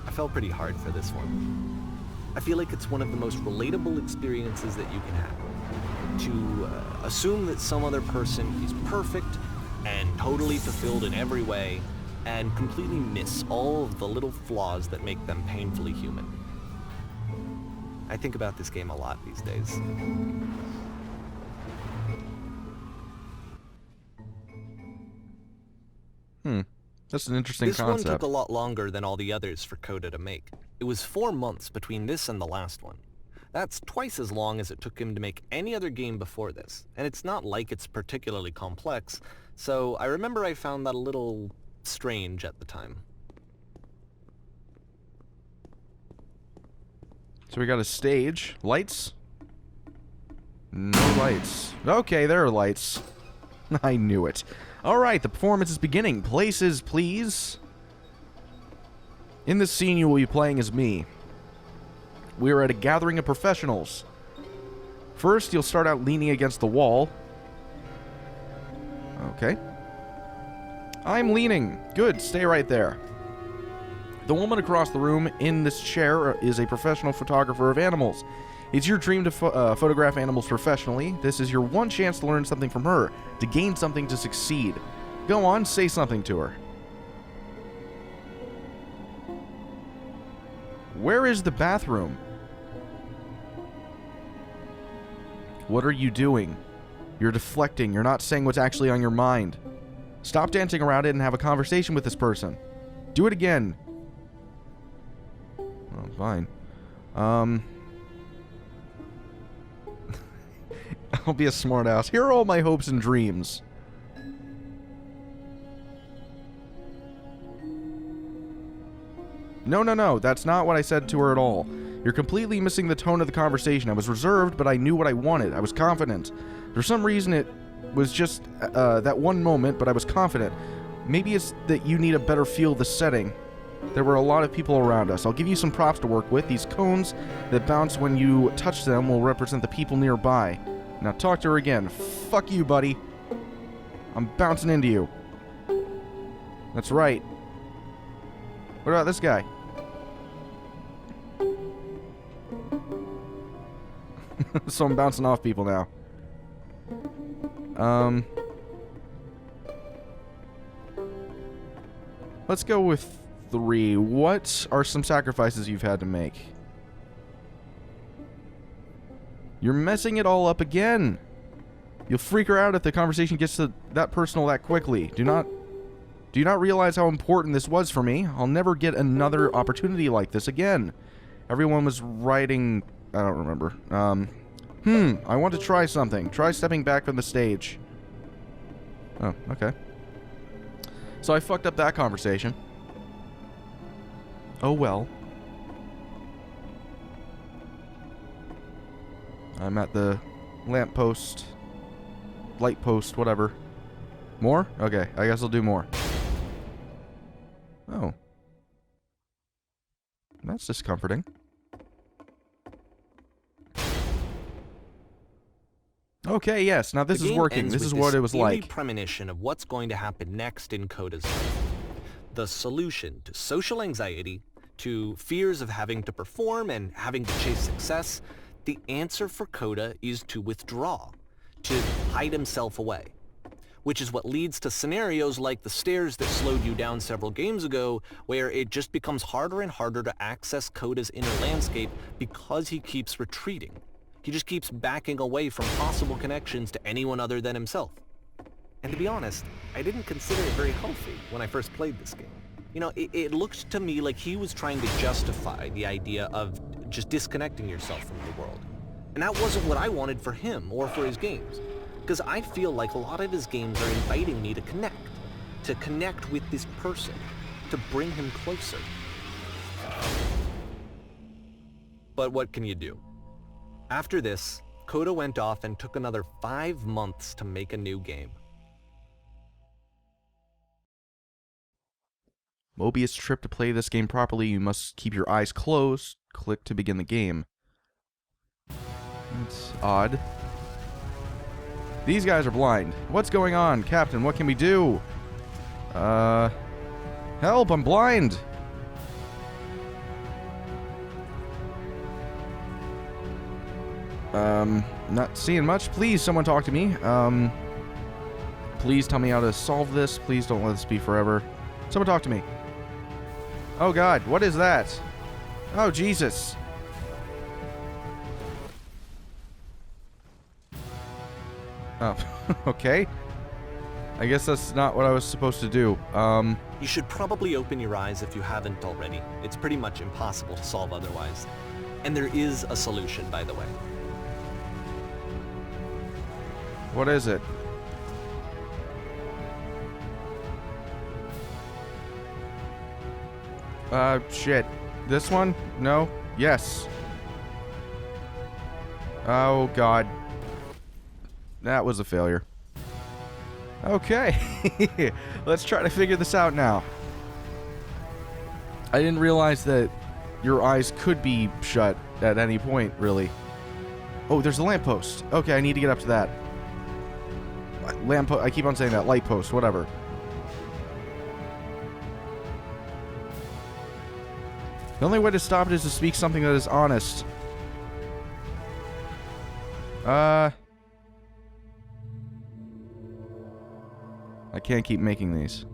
B: I felt pretty hard for this one. I feel like it's one of the most relatable experiences that you can have. To assume that some other person is perfect and totally fulfilled in every way, and completely miss all of the little flaws that make them painfully human. I think about this game a lot these days.
A: That's an interesting concept.
B: This one took a lot longer than all the others for Coda to make. It was 4 months between this and the last one. That's twice as long as it took him to make any other game before this, and it's not like it's particularly complex, so I remember I found that a little strange at the time.
A: So we got a stage. Lights? No lights. Okay, there are lights. I knew it. Alright, the performance is beginning. Places, please. In this scene, you will be playing as me. We are at a gathering of professionals. First, you'll start out leaning against the wall. Okay. I'm leaning. Good, stay right there. The woman across the room in this chair is a professional photographer of animals. It's your dream to photograph animals professionally. This is your one chance to learn something from her, to gain something, to succeed. Go on, say something to her. Where is the bathroom? What are you doing? You're deflecting. You're not saying what's actually on your mind. Stop dancing around it and have a conversation with this person. Do it again. Oh, fine. I'll be a smartass. Here are all my hopes and dreams. No. That's not what I said to her at all. You're completely missing the tone of the conversation. I was reserved, but I knew what I wanted. I was confident. For some reason, it was just that one moment, but I was confident. Maybe it's that you need a better feel of the setting. There were a lot of people around us. I'll give you some props to work with. These cones that bounce when you touch them will represent the people nearby. Now talk to her again. Fuck you, buddy. I'm bouncing into you. That's right. What about this guy? So I'm bouncing off people now. Let's go with 3. What are some sacrifices you've had to make? You're messing it all up again. You'll freak her out if the conversation gets to that personal that quickly. Do you not realize how important this was for me? I'll never get another opportunity like this again. Everyone was writing... I don't remember. I want to try something. Try stepping back from the stage. Oh, okay. So I fucked up that conversation. Oh well. I'm at the lamp post, light post, whatever. More? Okay, I guess I'll do more. Oh. That's discomforting. Okay, yes, now this is working. This is what it was like.
B: Premonition of what's going to happen next in Coda's life. The solution to social anxiety, to fears of having to perform and having to chase success, the answer for Coda is to withdraw, to hide himself away. Which is what leads to scenarios like the stairs that slowed you down several games ago, where it just becomes harder and harder to access Coda's inner landscape because he keeps retreating. He just keeps backing away from possible connections to anyone other than himself. And to be honest, I didn't consider it very healthy when I first played this game. You know, it looked to me like he was trying to justify the idea of just disconnecting yourself from the world. And that wasn't what I wanted for him or for his games. Because I feel like a lot of his games are inviting me to connect with this person, to bring him closer. but what can you do? After this, Coda went off and took another 5 months to make a new game.
A: Mobius trip: to play this game properly, you must keep your eyes closed. Click to begin the game. That's odd. These guys are blind. What's going on? Captain, what can we do? Help, I'm blind! Not seeing much. Please, someone talk to me. Please tell me how to solve this. Please don't let this be forever. Someone talk to me. Oh God, what is that? Oh Jesus. Oh, okay. I guess that's not what I was supposed to do.
B: You should probably open your eyes if you haven't already. It's pretty much impossible to solve otherwise. And there is a solution, by the way.
A: What is it? Shit. This one? No? Yes. Oh, God. That was a failure. Okay. Let's try to figure this out now. I didn't realize that your eyes could be shut at any point, really. Oh, there's a lamppost. Okay, I need to get up to that. Lamppost. I keep on saying that. Light post. Whatever. The only way to stop it is to speak something that is honest. I can't keep making these.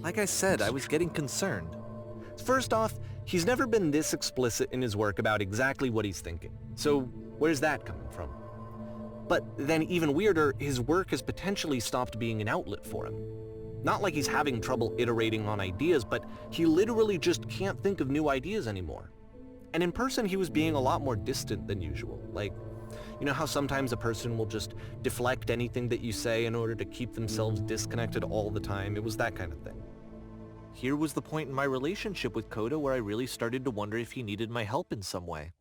B: Like I said, I was getting concerned. First off, he's never been this explicit in his work about exactly what he's thinking. So where's that coming from? But then even weirder, his work has potentially stopped being an outlet for him. Not like he's having trouble iterating on ideas, but he literally just can't think of new ideas anymore. And in person, he was being a lot more distant than usual. Like, you know how sometimes a person will just deflect anything that you say in order to keep themselves disconnected all the time? It was that kind of thing. Here was the point in my relationship with Coda where I really started to wonder if he needed my help in some way.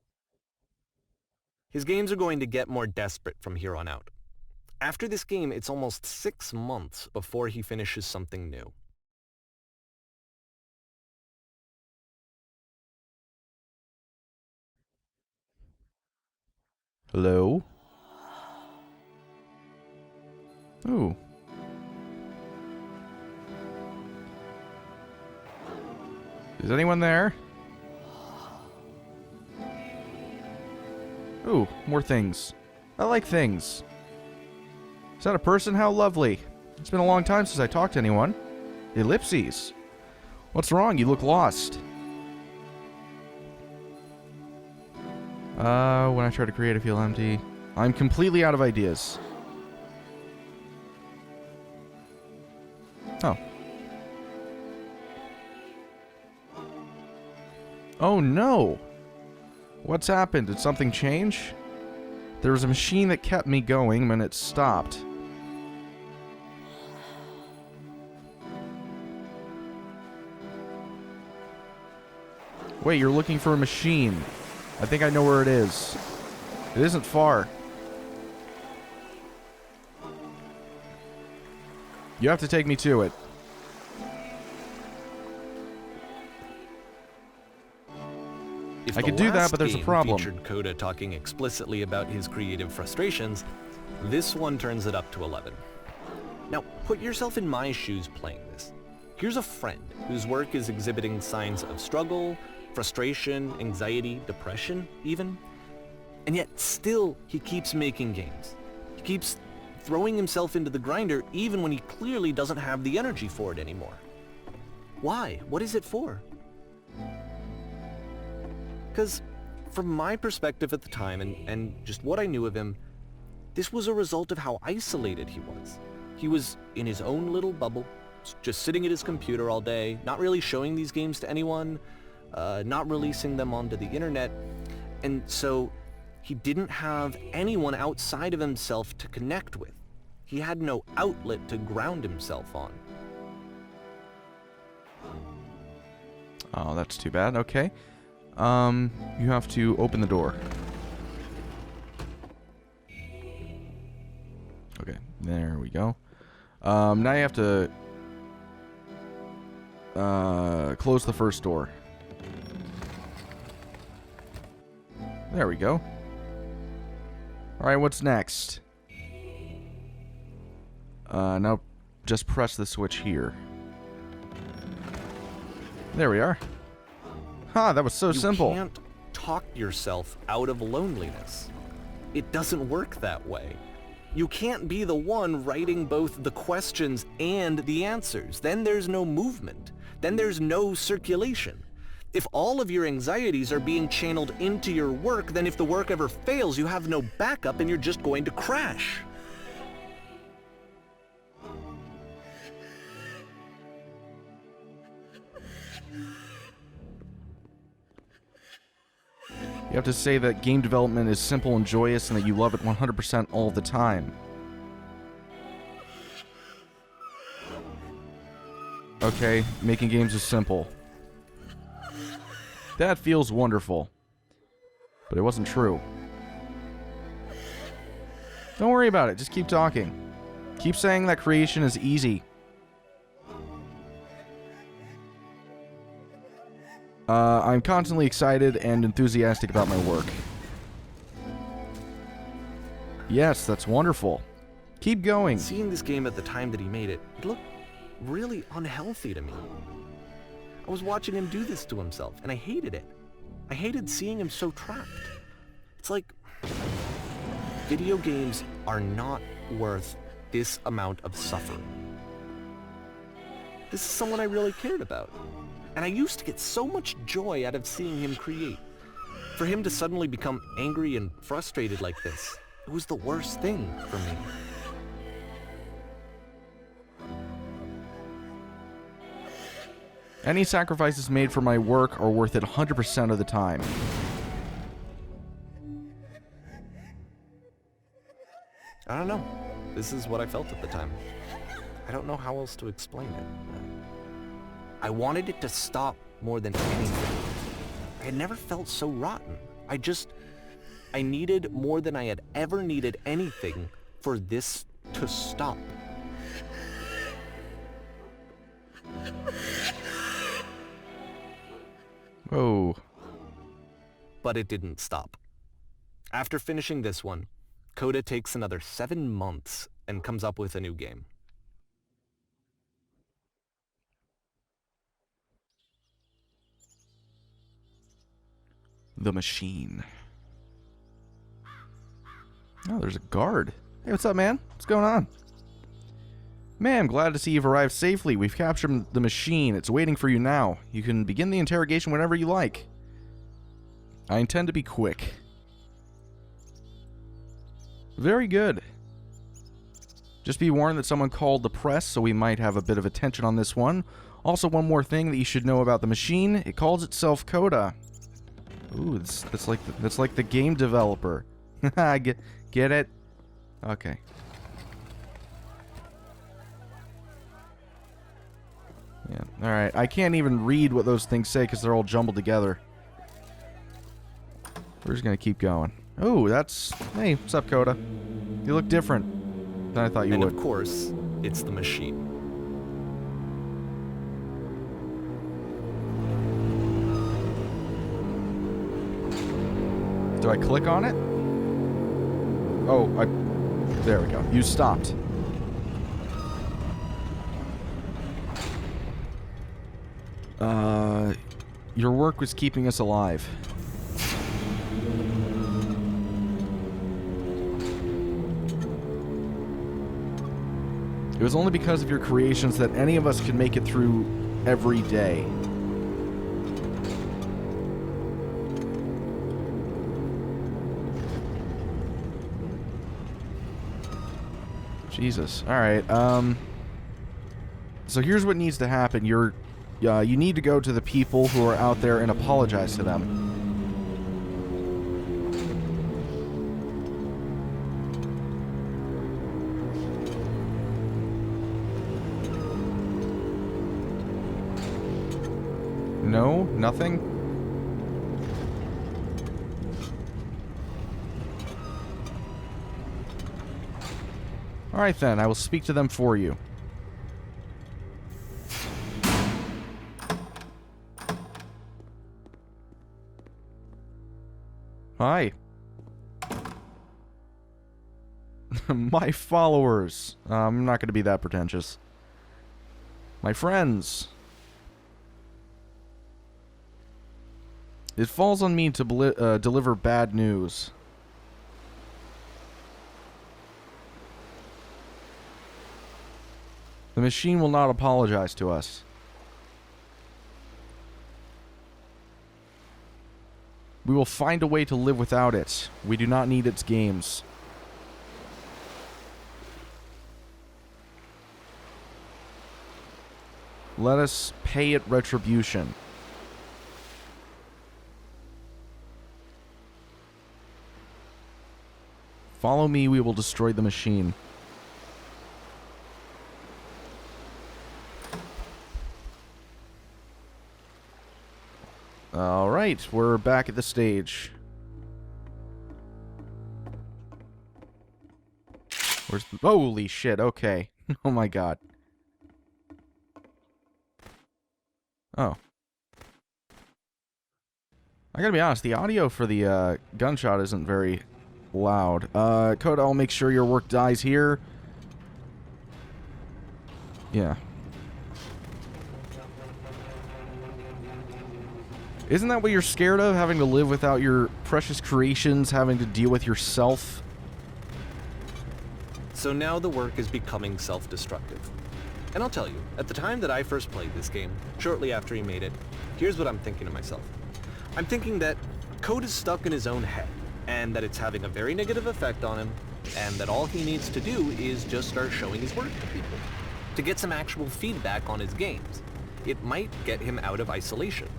B: His games are going to get more desperate from here on out. After this game, it's almost 6 months before he finishes something new.
A: Hello? Ooh. Is anyone there? Ooh, more things. I like things. Is that a person? How lovely. It's been a long time since I talked to anyone. Ellipses. What's wrong? You look lost. When I try to create, I feel empty. I'm completely out of ideas. Oh. Oh no! What's happened? Did something change? There was a machine that kept me going when it stopped. Wait, you're looking for a machine. I think I know where it is. It isn't far. You have to take me to it.
B: If
A: I could do that, but there's a problem.
B: featured Coda talking explicitly about his creative frustrations, this one turns it up to 11. Now, put yourself in my shoes playing this. Here's a friend whose work is exhibiting signs of struggle, frustration, anxiety, depression, even. And yet, still, he keeps making games. He keeps throwing himself into the grinder even when he clearly doesn't have the energy for it anymore. Why? What is it for? Because from my perspective at the time, and just what I knew of him, this was a result of how isolated he was. He was in his own little bubble, just sitting at his computer all day, not really showing these games to anyone, not releasing them onto the internet, and so he didn't have anyone outside of himself to connect with. He had no outlet to ground himself on.
A: Oh, that's too bad. Okay. You have to open the door. Okay, there we go. Now you have to close the first door. There we go. Alright, what's next? Now just press the switch here. There we are. Ha, that was so simple.
B: You can't talk yourself out of loneliness. It doesn't work that way. You can't be the one writing both the questions and the answers. Then there's no movement. Then there's no circulation. If all of your anxieties are being channeled into your work, then if the work ever fails, you have no backup and you're just going to crash.
A: You have to say that game development is simple and joyous and that you love it 100% all the time. Okay, making games is simple. That feels wonderful. But it wasn't true. Don't worry about it, just keep talking. Keep saying that creation is easy. I'm constantly excited and enthusiastic about my work. Yes, that's wonderful. Keep going.
B: Seeing this game at the time that he made it, it looked really unhealthy to me. I was watching him do this to himself, and I hated it. I hated seeing him so trapped. It's like, video games are not worth this amount of suffering. This is someone I really cared about. And I used to get so much joy out of seeing him create. For him to suddenly become angry and frustrated like this, it was the worst thing for me.
A: Any sacrifices made for my work are worth it 100% of the time.
B: I don't know. This is what I felt at the time. I don't know how else to explain it. I wanted it to stop more than anything. I had never felt so rotten. I needed more than I had ever needed anything for this to stop.
A: Whoa.
B: But it didn't stop. After finishing this one, Coda takes another 7 months and comes up with a new game.
A: The machine. Oh, there's a guard. Hey, what's up, man? What's going on? Man, I'm glad to see you've arrived safely. We've captured the machine. It's waiting for you now. You can begin the interrogation whenever you like. I intend to be quick. Very good. Just be warned that someone called the press, so we might have a bit of attention on this one. Also, one more thing that you should know about the machine. It calls itself Coda. Ooh, that's like the game developer. Get it? Okay. Yeah, alright. I can't even read what those things say because they're all jumbled together. We're just gonna keep going. Oh, that's... Hey, what's up, Coda? You look different than I thought you would.
B: And of course, it's the machine.
A: Do I click on it? Oh, there we go. You stopped. Your work was keeping us alive. It was only because of your creations that any of us could make it through every day. Jesus. Alright, so here's what needs to happen. You need to go to the people who are out there and apologize to them. No? Nothing? Alright then, I will speak to them for you. Hi. My followers. I'm not going to be that pretentious. My friends. It falls on me to deliver bad news. The machine will not apologize to us. We will find a way to live without it. We do not need its games. Let us pay it retribution. Follow me, we will destroy the machine. Alright, we're back at the stage. Where's the... Holy shit, okay. Oh my god. Oh. I gotta be honest, the audio for the gunshot isn't very loud. Coda, I'll make sure your work dies here. Yeah. Isn't that what you're scared of? Having to live without your precious creations, having to deal with yourself?
B: So now the work is becoming self-destructive. And I'll tell you, at the time that I first played this game, shortly after he made it, here's what I'm thinking to myself. I'm thinking that code is stuck in his own head, and that it's having a very negative effect on him, and that all he needs to do is just start showing his work to people, to get some actual feedback on his games. It might get him out of isolation.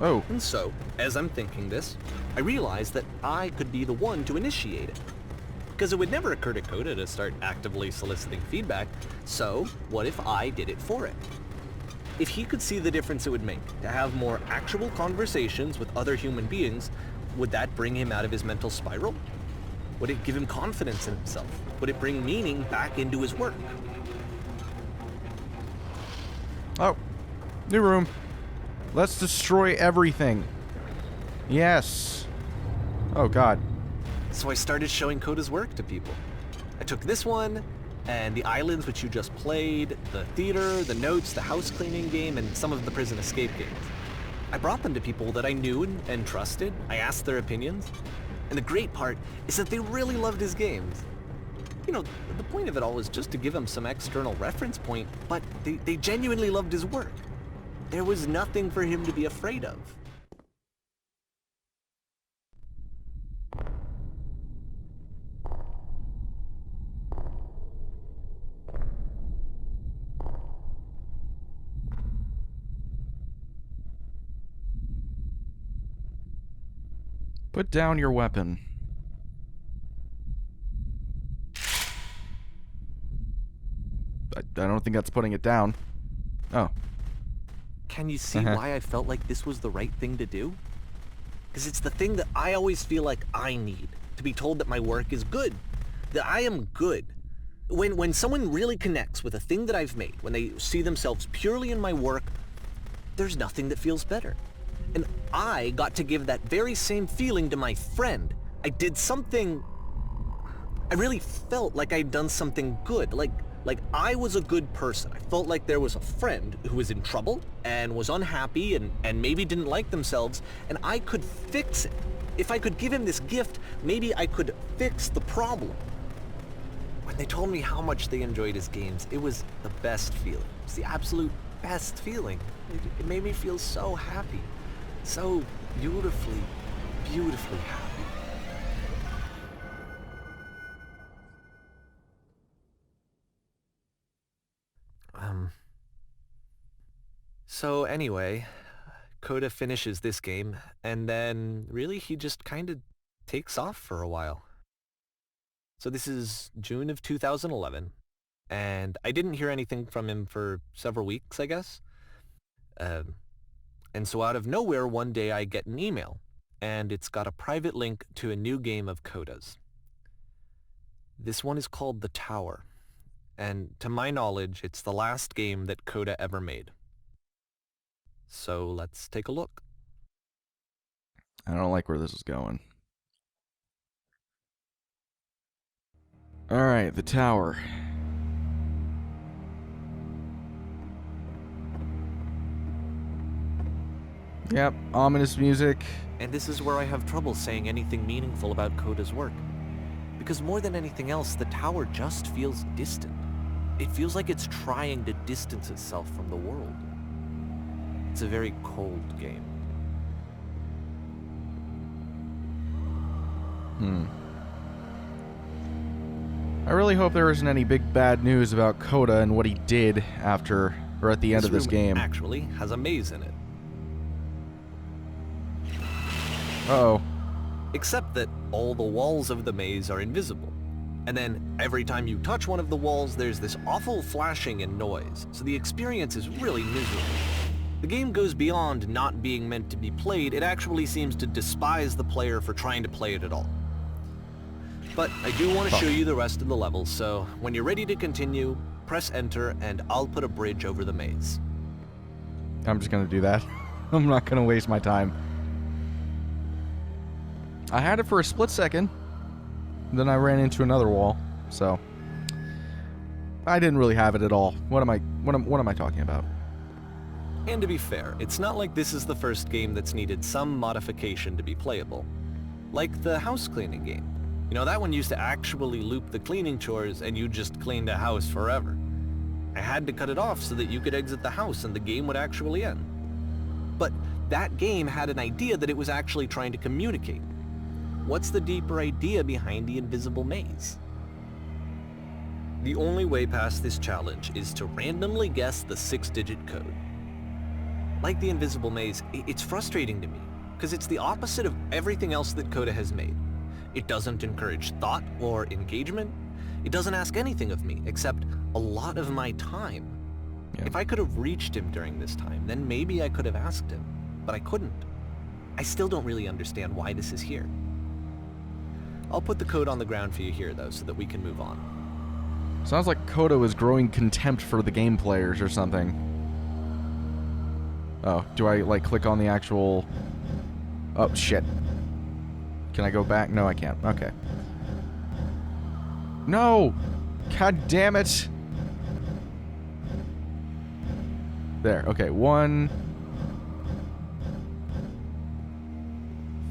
A: Oh.
B: And so, as I'm thinking this, I realize that I could be the one to initiate it. Because it would never occur to Coda to start actively soliciting feedback, so what if I did it for it? If he could see the difference it would make to have more actual conversations with other human beings, would that bring him out of his mental spiral? Would it give him confidence in himself? Would it bring meaning back into his work?
A: Oh. New room. Let's destroy everything. Yes. Oh, God.
B: So I started showing Coda's work to people. I took this one, and the islands which you just played, the theater, the notes, the house cleaning game, and some of the prison escape games. I brought them to people that I knew and trusted. I asked their opinions. And the great part is that they really loved his games. You know, the point of it all was just to give him some external reference point, but they genuinely loved his work. There was nothing for him to be afraid of.
A: Put down your weapon. I don't think that's putting it down. Oh.
B: Can you see why I felt like this was the right thing to do? Because it's the thing that I always feel like I need, to be told that my work is good, that I am good. When someone really connects with a thing that I've made, when they see themselves purely in my work, there's nothing that feels better. And I got to give that very same feeling to my friend. I did something... I really felt like I'd done something good, like I was a good person. I felt like there was a friend who was in trouble and was unhappy and maybe didn't like themselves, and I could fix it. If I could give him this gift, maybe I could fix the problem. When they told me how much they enjoyed his games, it was the best feeling. It was the absolute best feeling. It made me feel so happy. So beautifully, beautifully happy. So anyway, Coda finishes this game, and then really he just kind of takes off for a while. So this is June of 2011, and I didn't hear anything from him for several weeks, I guess. And so out of nowhere, one day I get an email, and it's got a private link to a new game of Coda's. This one is called The Tower, and to my knowledge, it's the last game that Coda ever made. So let's take a look.
A: I don't like where this is going. Alright, The Tower. Yep, ominous music.
B: And this is where I have trouble saying anything meaningful about Coda's work. Because more than anything else, The Tower just feels distant. It feels like it's trying to distance itself from the world. It's a very cold game.
A: I really hope there isn't any big bad news about Coda and what he did after, or at the end of this
B: room
A: game.
B: Actually has a maze in it.
A: Uh-oh.
B: Except that all the walls of the maze are invisible. And then every time you touch one of the walls, there's this awful flashing and noise. So the experience is really miserable. The game goes beyond not being meant to be played. It actually seems to despise the player for trying to play it at all. But I do want to show you the rest of the levels, so when you're ready to continue, press enter and I'll put a bridge over the maze.
A: I'm just gonna do that. I'm not gonna waste my time. I had it for a split second, then I ran into another wall, so I didn't really have it at all. What am I talking about?
B: And to be fair, it's not like this is the first game that's needed some modification to be playable. Like the house cleaning game. You know, that one used to actually loop the cleaning chores and you just cleaned a house forever. I had to cut it off so that you could exit the house and the game would actually end. But that game had an idea that it was actually trying to communicate. What's the deeper idea behind the invisible maze? The only way past this challenge is to randomly guess the 6-digit code. Like the invisible maze, it's frustrating to me, because it's the opposite of everything else that Coda has made. It doesn't encourage thought or engagement. It doesn't ask anything of me, except a lot of my time. Yeah. If I could have reached him during this time, then maybe I could have asked him, but I couldn't. I still don't really understand why this is here. I'll put the code on the ground for you here, though, so that we can move on.
A: Sounds like Coda was growing contempt for the game players or something. Oh, do I, like, click on the actual... Oh, shit. Can I go back? No, I can't. Okay. No! God damn it! There, okay. 1...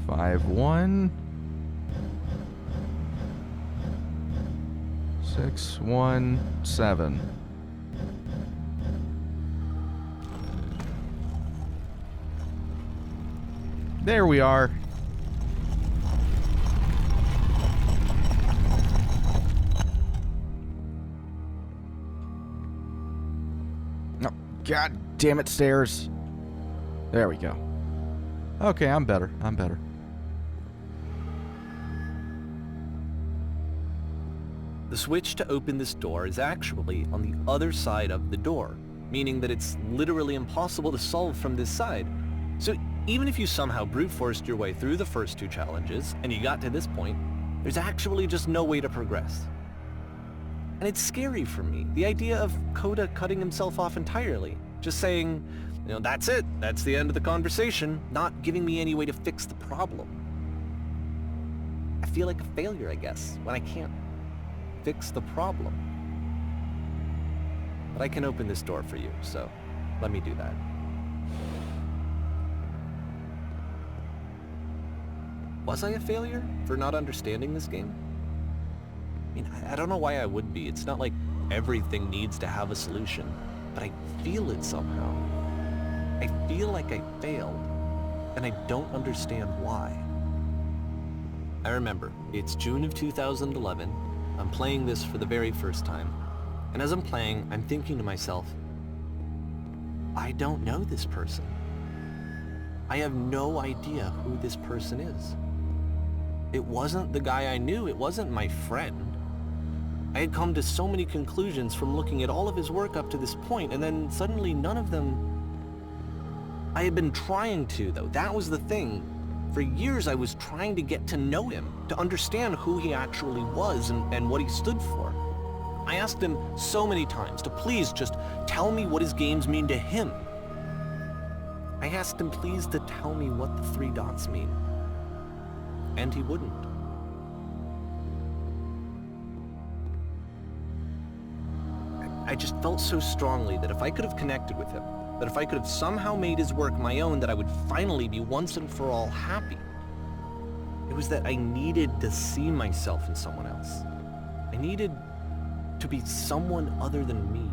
A: 5, 1... 6, 1, 7. There we are. No, God damn it, stairs. There we go. Okay, I'm better. I'm better.
B: The switch to open this door is actually on the other side of the door, meaning that it's literally impossible to solve from this side. So even if you somehow brute forced your way through the first 2 challenges, and you got to this point, there's actually just no way to progress. And it's scary for me, the idea of Coda cutting himself off entirely, just saying, you know, that's it, that's the end of the conversation, not giving me any way to fix the problem. I feel like a failure, I guess, when I can't fix the problem. But I can open this door for you, so let me do that. Was I a failure for not understanding this game? I mean, I don't know why I would be. It's not like everything needs to have a solution, but I feel it somehow. I feel like I failed, and I don't understand why. I remember, it's June of 2011. I'm playing this for the very first time, and as I'm playing, I'm thinking to myself, I don't know this person. I have no idea who this person is. It wasn't the guy I knew, it wasn't my friend. I had come to so many conclusions from looking at all of his work up to this point, and then suddenly none of them I had been trying to, though. That was the thing. For years, I was trying to get to know him, to understand who he actually was and what he stood for. I asked him so many times to please just tell me what his games mean to him. I asked him please to tell me what the 3 dots mean. And he wouldn't. I just felt so strongly that if I could have connected with him, that if I could have somehow made his work my own, that I would finally be once and for all happy. It was that I needed to see myself in someone else. I needed to be someone other than me.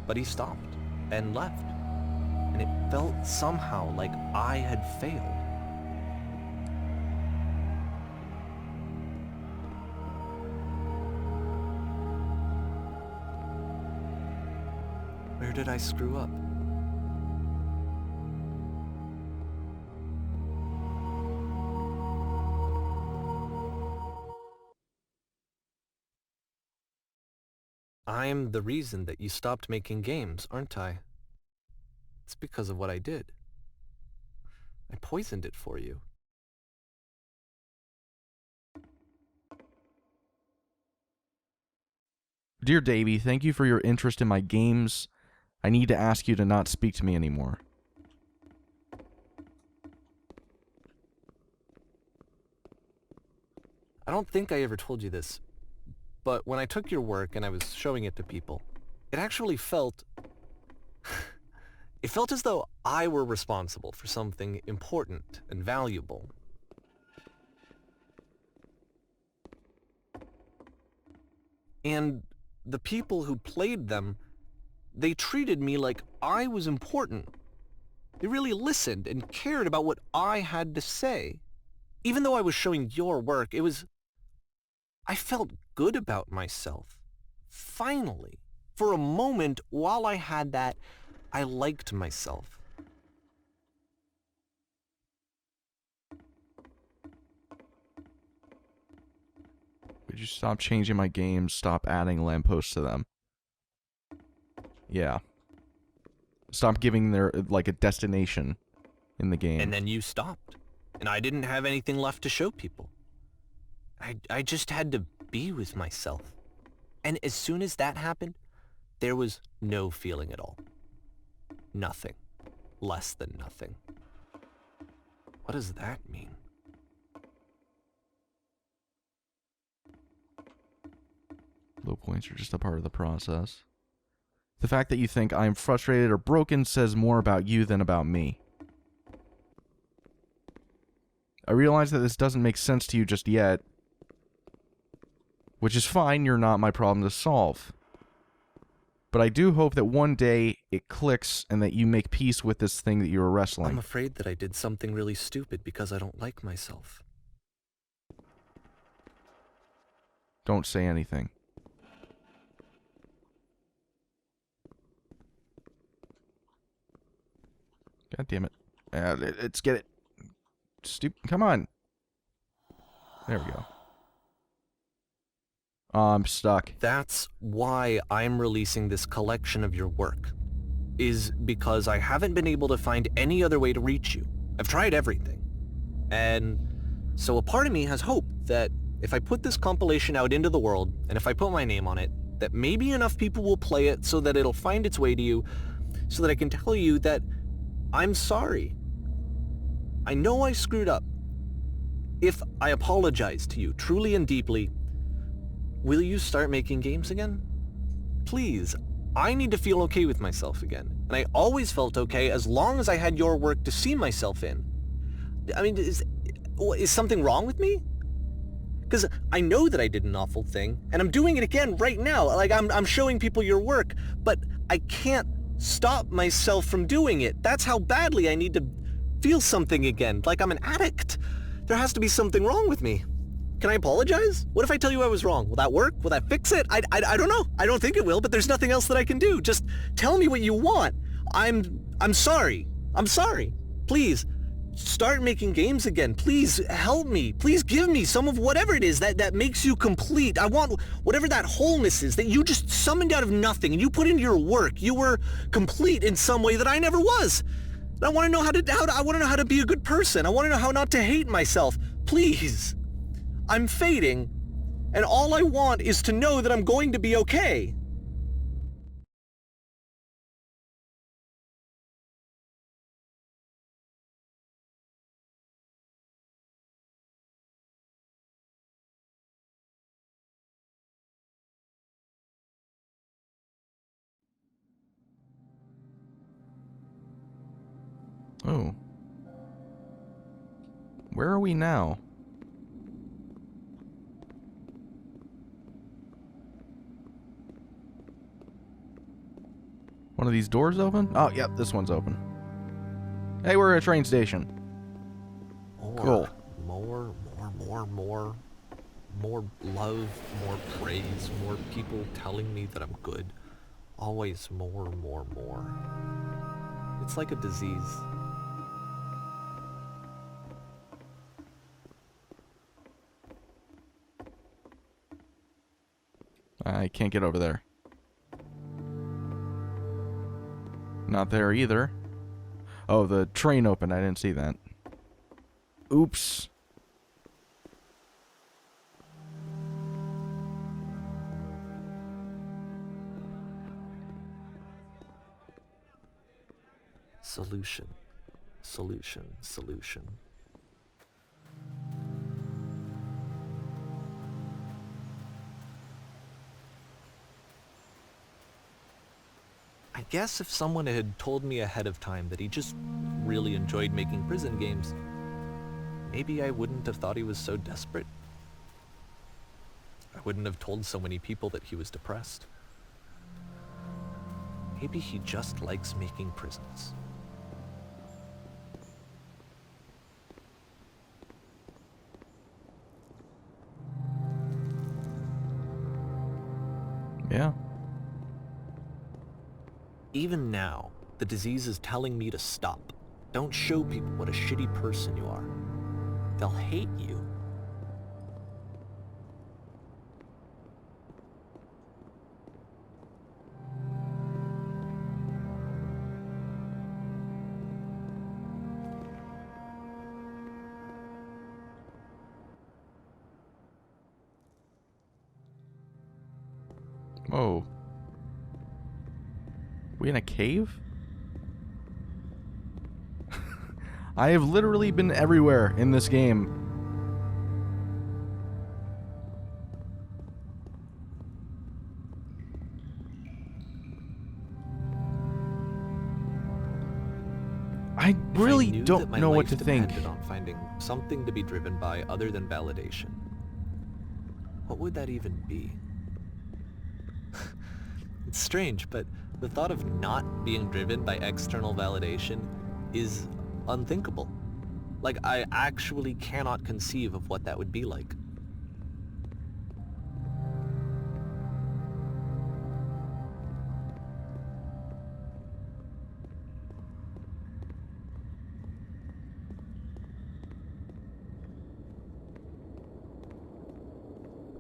B: But he stopped and left, and it felt somehow like I had failed. Where did I screw up? I'm the reason that you stopped making games, aren't I? It's because of what I did. I poisoned it for you.
A: Dear Davey, thank you for your interest in my games. I need to ask you to not speak to me anymore.
B: I don't think I ever told you this, but when I took your work and I was showing it to people, it actually felt... it felt as though I were responsible for something important and valuable. And the people who played them, they treated me like I was important. They really listened and cared about what I had to say. Even though I was showing your work, I felt good about myself. Finally. For a moment, while I had that, I liked myself.
A: Would you stop changing my games, stop adding lampposts to them? Yeah. Stop giving their, like, a destination in the game.
B: And then you stopped. And I didn't have anything left to show people. I just had to be with myself. And as soon as that happened, there was no feeling at all. Nothing. Less than nothing. What does that mean?
A: Low points are just a part of the process. The fact that you think I'm frustrated or broken says more about you than about me. I realize that this doesn't make sense to you just yet, which is fine, you're not my problem to solve. But I do hope that one day it clicks and that you make peace with this thing that you were wrestling.
B: I'm afraid that I did something really stupid because I don't like myself.
A: Don't say anything. God damn it. Let's get it. Come on. There we go. I'm stuck.
B: That's why I'm releasing this collection of your work. Is because I haven't been able to find any other way to reach you. I've tried everything. And so a part of me has hope that if I put this compilation out into the world, and if I put my name on it, that maybe enough people will play it so that it'll find its way to you, so that I can tell you that I'm sorry. I know I screwed up. If I apologize to you truly and deeply, will you start making games again? Please, I need to feel okay with myself again. And I always felt okay as long as I had your work to see myself in. I mean, is something wrong with me? Because I know that I did an awful thing, and I'm doing it again right now. Like, I'm showing people your work, but I can't stop myself from doing it. That's how badly I need to feel something again, like I'm an addict. There has to be something wrong with me. Can I apologize? What if I tell you I was wrong? Will that work? Will that fix it? I don't know. I don't think it will, but there's nothing else that I can do. Just tell me what you want. I'm sorry. I'm sorry. Please, start making games again. Please help me. Please give me some of whatever it is that makes you complete. I want whatever that wholeness is that you just summoned out of nothing and you put into your work. You were complete in some way that I never was. I want to know I want to know how to be a good person. I want to know how not to hate myself. Please. I'm fading, and all I want is to know that I'm going to be okay.
A: Oh. Where are we now? One of these doors open? Oh, yep, this one's open. Hey, we're at a train station. Cool.
B: More love, more praise, more people telling me that I'm good. Always more. It's like a disease.
A: I can't get over there. Not there either. Oh, the train opened. I didn't see that. Oops.
B: Solution. I guess if someone had told me ahead of time that he just really enjoyed making prison games, maybe I wouldn't have thought he was so desperate. I wouldn't have told so many people that he was depressed. Maybe he just likes making prisons.
A: Yeah.
B: Even now, the disease is telling me to stop. Don't show people what a shitty person you are. They'll hate you.
A: Whoa. We in a cave? I have literally been everywhere in this game. I really don't know what to think.
B: Depended on finding something to be driven by other than validation. What would that even be? It's strange, but the thought of not being driven by external validation is unthinkable. Like, I actually cannot conceive of what that would be like.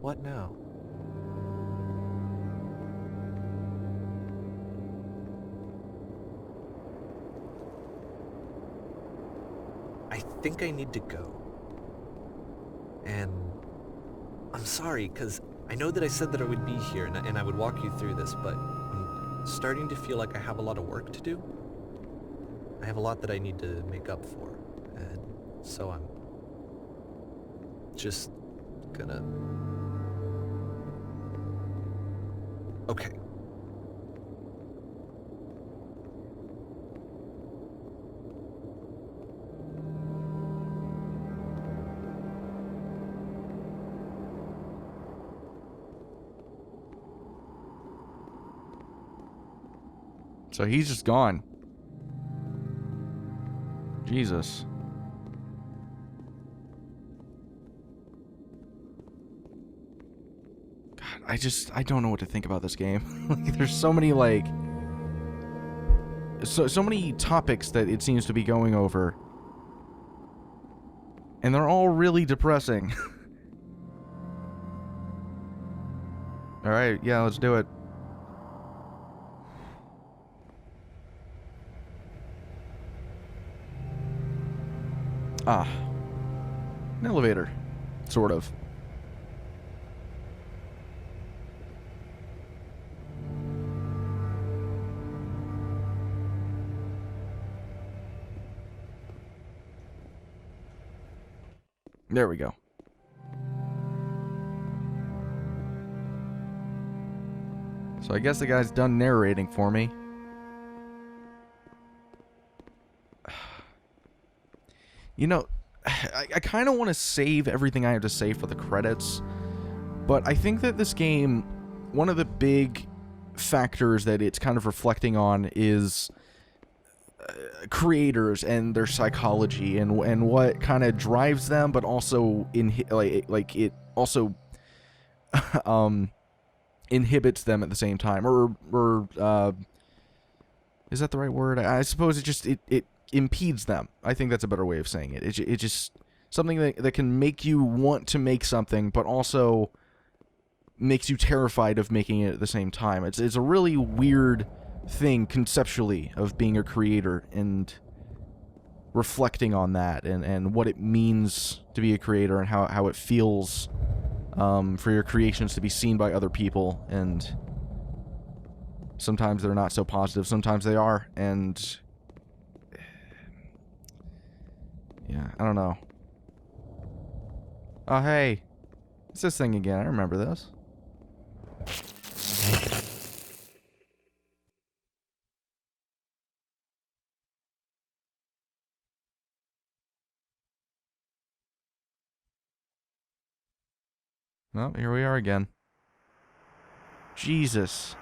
B: What now? I think I need to go. And I'm sorry, because I know that I said that I would be here and I would walk you through this, but I'm starting to feel like I have a lot of work to do. I have a lot that I need to make up for, and so I'm just gonna... Okay.
A: So he's just gone. Jesus. God, I don't know what to think about this game. Like, there's so many, like... So many topics that it seems to be going over. And they're all really depressing. Alright, yeah, let's do it. Ah. An elevator. Sort of. There we go. So I guess the guy's done narrating for me. You know, I kind of want to save everything I have to say for the credits, but I think that this game, one of the big factors that it's kind of reflecting on is creators and their psychology and what kind of drives them, but also like it also inhibits them at the same time, or is that the right word? I suppose it impedes them. I think that's a better way of saying it. It's just something that can make you want to make something, but also makes you terrified of making it at the same time. It's a really weird thing conceptually of being a creator and reflecting on that and what it means to be a creator and how it feels for your creations to be seen by other people. And sometimes they're not so positive, sometimes they are, and yeah, I don't know. Oh, hey. It's this thing again. I remember this. Well, here we are again. Jesus.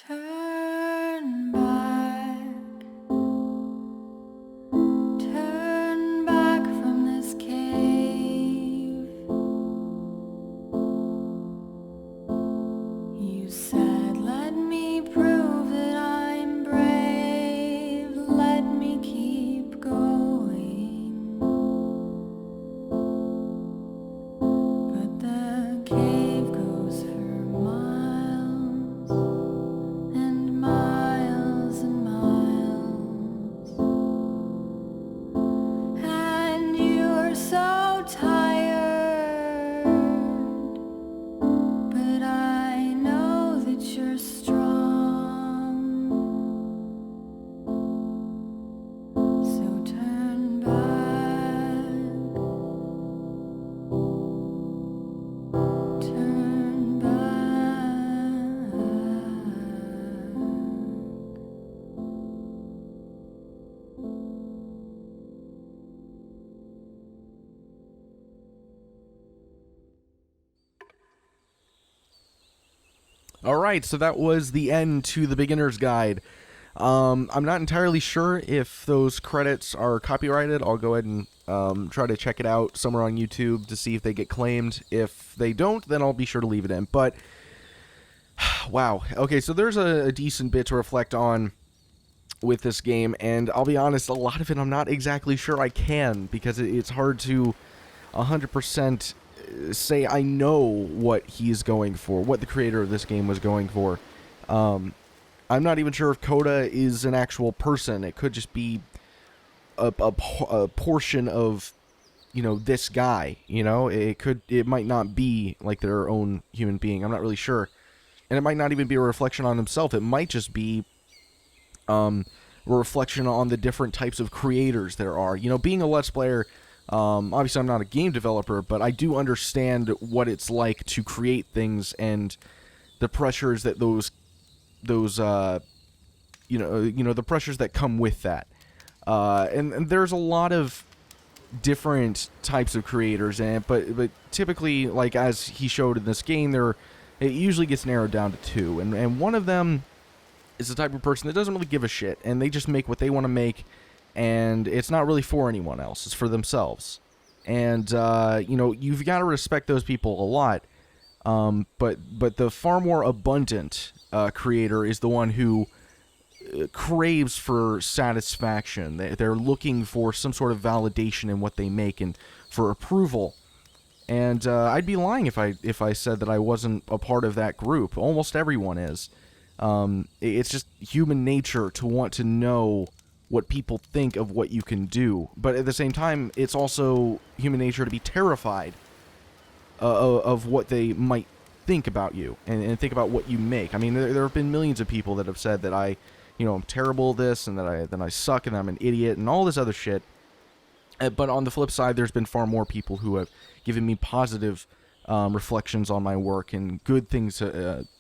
D: Turn back from this cave. You said, let me prove that I'm brave, let me keep going. But the cave goes for miles and miles and miles, and you're so tired, but I know that you're strong, so turn back, turn back.
A: Alright, so that was the end to the beginner's guide. I'm not entirely sure if those credits are copyrighted. I'll go ahead and try to check it out somewhere on YouTube to see if they get claimed. If they don't, then I'll be sure to leave it in. But, wow. Okay, so there's a decent bit to reflect on with this game, and I'll be honest, a lot of it I'm not exactly sure I can, because it's hard to 100% say I know what he's going for, what the creator of this game was going for. I'm not even sure if Coda is an actual person. It could just be a portion of this guy, it might not be like their own human being. I'm not really sure. And it might not even be a reflection on himself. It might just be a reflection on the different types of creators there are. Being a Let's Player, obviously I'm not a game developer, but I do understand what it's like to create things and the pressures that those the pressures that come with that. And there's a lot of different types of creators, but typically, like as he showed in this game, it usually gets narrowed down to two, and one of them is the type of person that doesn't really give a shit, and they just make what they want to make, and it's not really for anyone else, it's for themselves. And you've got to respect those people a lot, but the far more abundant creator is the one who craves for satisfaction. They're looking for some sort of validation in what they make and for approval. And I'd be lying if I said that I wasn't a part of that group. Almost everyone is. It's just human nature to want to know what people think of what you can do. But at the same time, it's also human nature to be terrified of what they might think about you and think about what you make. I mean, there have been millions of people that have said that I'm terrible at this, and that I suck, and I'm an idiot, and all this other shit. But on the flip side, there's been far more people who have given me positive reflections on my work and good things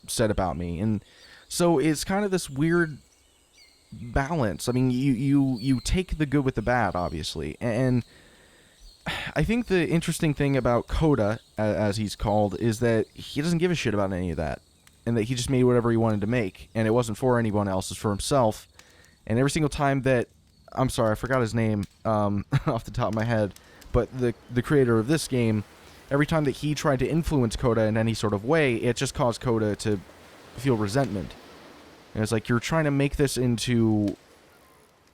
A: said about me. And so it's kind of this weird balance. I mean, you take the good with the bad, obviously. And I think the interesting thing about Coda, as he's called, is that he doesn't give a shit about any of that. And that he just made whatever he wanted to make, and it wasn't for anyone else, it's for himself. And every single time that, I'm sorry, I forgot his name off the top of my head, but the creator of this game, every time that he tried to influence Coda in any sort of way, it just caused Coda to feel resentment. And it's like, you're trying to make this into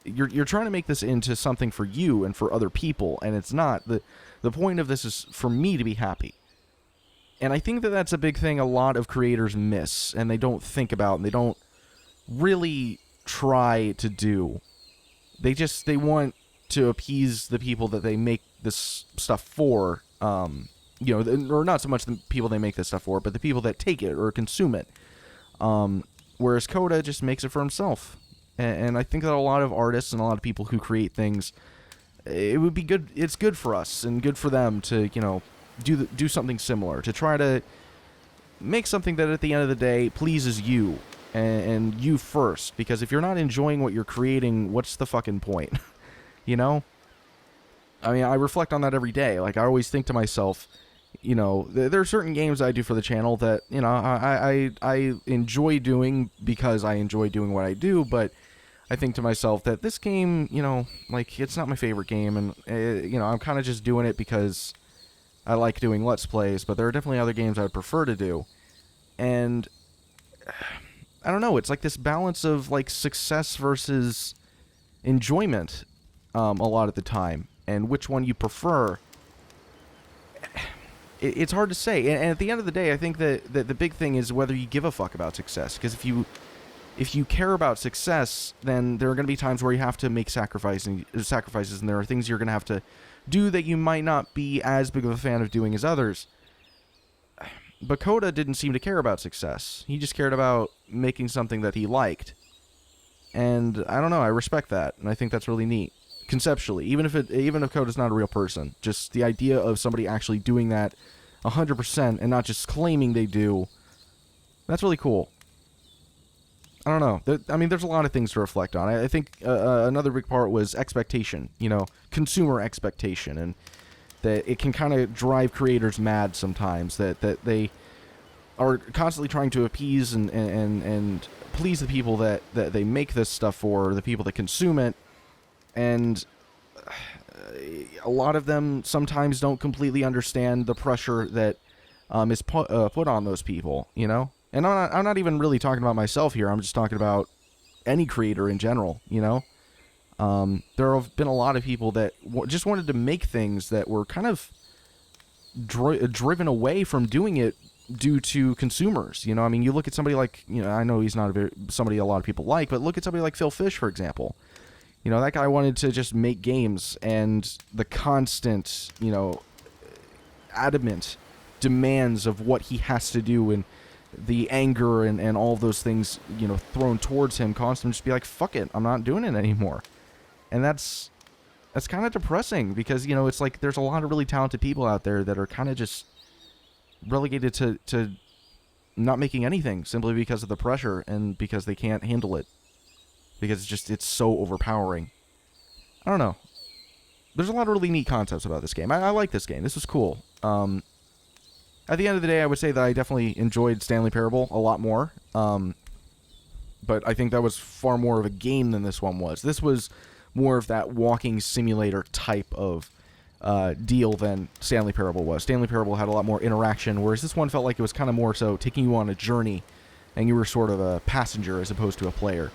A: something for you and for other people, and it's not. The point of this is for me to be happy. And I think that that's a big thing a lot of creators miss, and they don't think about, and they don't really try to do. They want to appease the people that they make this stuff for, or not so much the people they make this stuff for, but the people that take it or consume it. Whereas Coda just makes it for himself. And I think that a lot of artists and a lot of people who create things, it would be good, it's good for us and good for them to, do something similar, to try to make something that at the end of the day pleases you and you first, because if you're not enjoying what you're creating, what's the fucking point? I mean, I reflect on that every day. Like, I always think to myself, there are certain games I do for the channel that, I enjoy doing because I enjoy doing what I do, but I think to myself that this game, it's not my favorite game, and, I'm kind of just doing it because I like doing Let's Plays, but there are definitely other games I would prefer to do. And I don't know, it's like this balance of like success versus enjoyment a lot of the time, and which one you prefer. It's hard to say. And at the end of the day, I think that the big thing is whether you give a fuck about success. Because if you care about success, then there are going to be times where you have to make sacrifices, and there are things you're going to have to do that you might not be as big of a fan of doing as others. But Coda didn't seem to care about success. He just cared about making something that he liked. And I don't know, I respect that, and I think that's really neat. Conceptually, even if Coda's not a real person, just the idea of somebody actually doing that 100% and not just claiming they do, that's really cool. I don't know. I mean, there's a lot of things to reflect on. I think another big part was expectation, consumer expectation, and that it can kind of drive creators mad sometimes, that they are constantly trying to appease and please the people that they make this stuff for, the people that consume it, and a lot of them sometimes don't completely understand the pressure that is put on those people, And I'm not even really talking about myself here. I'm just talking about any creator in general, There have been a lot of people that just wanted to make things that were kind of driven away from doing it due to consumers. I mean, you look at somebody like, I know he's not somebody a lot of people like, but look at somebody like Phil Fish, for example. You know, that guy wanted to just make games, and the constant, you know, adamant demands of what he has to do, and the anger and all of those things, you know, thrown towards him constantly, just be like, fuck it, I'm not doing it anymore. And that's kind of depressing, because, you know, it's like there's a lot of really talented people out there that are kind of just relegated to not making anything simply because of the pressure and because they can't handle it. Because it's so overpowering. I don't know. There's a lot of really neat concepts about this game. I like this game. This was cool. At the end of the day, I would say that I definitely enjoyed Stanley Parable a lot more. But I think that was far more of a game than this one was. This was more of that walking simulator type of deal than Stanley Parable was. Stanley Parable had a lot more interaction, whereas this one felt like it was kind of more so taking you on a journey, and you were sort of a passenger as opposed to a player.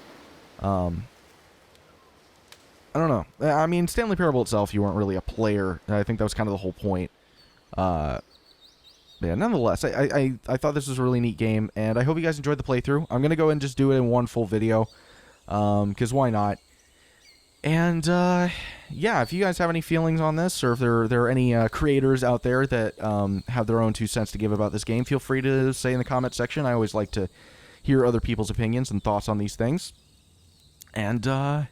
A: I don't know. I mean, Stanley Parable itself, you weren't really a player. I think that was kind of the whole point. But yeah, nonetheless, I thought this was a really neat game, and I hope you guys enjoyed the playthrough. I'm going to go and just do it in one full video, because why not? And, yeah, if you guys have any feelings on this, or if there are any creators out there that have their own 2 cents to give about this game, feel free to say in the comment section. I always like to hear other people's opinions and thoughts on these things. And, yeah,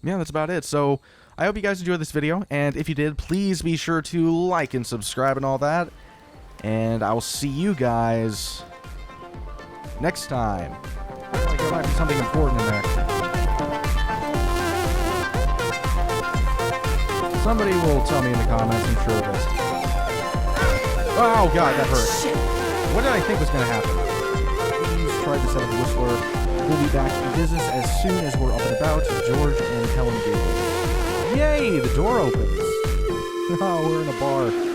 A: that's about it. So, I hope you guys enjoyed this video, and if you did, please be sure to like and subscribe and all that. And I will see you guys next time. Like there might be something important in there. Somebody will tell me in the comments, I'm sure of it. Oh god, that hurt. What did I think was going to happen? Please try to set up the Whistler. We'll be back in business as soon as we're up and about. George and Helen Gable. Yay! The door opens. Oh, we're in a bar.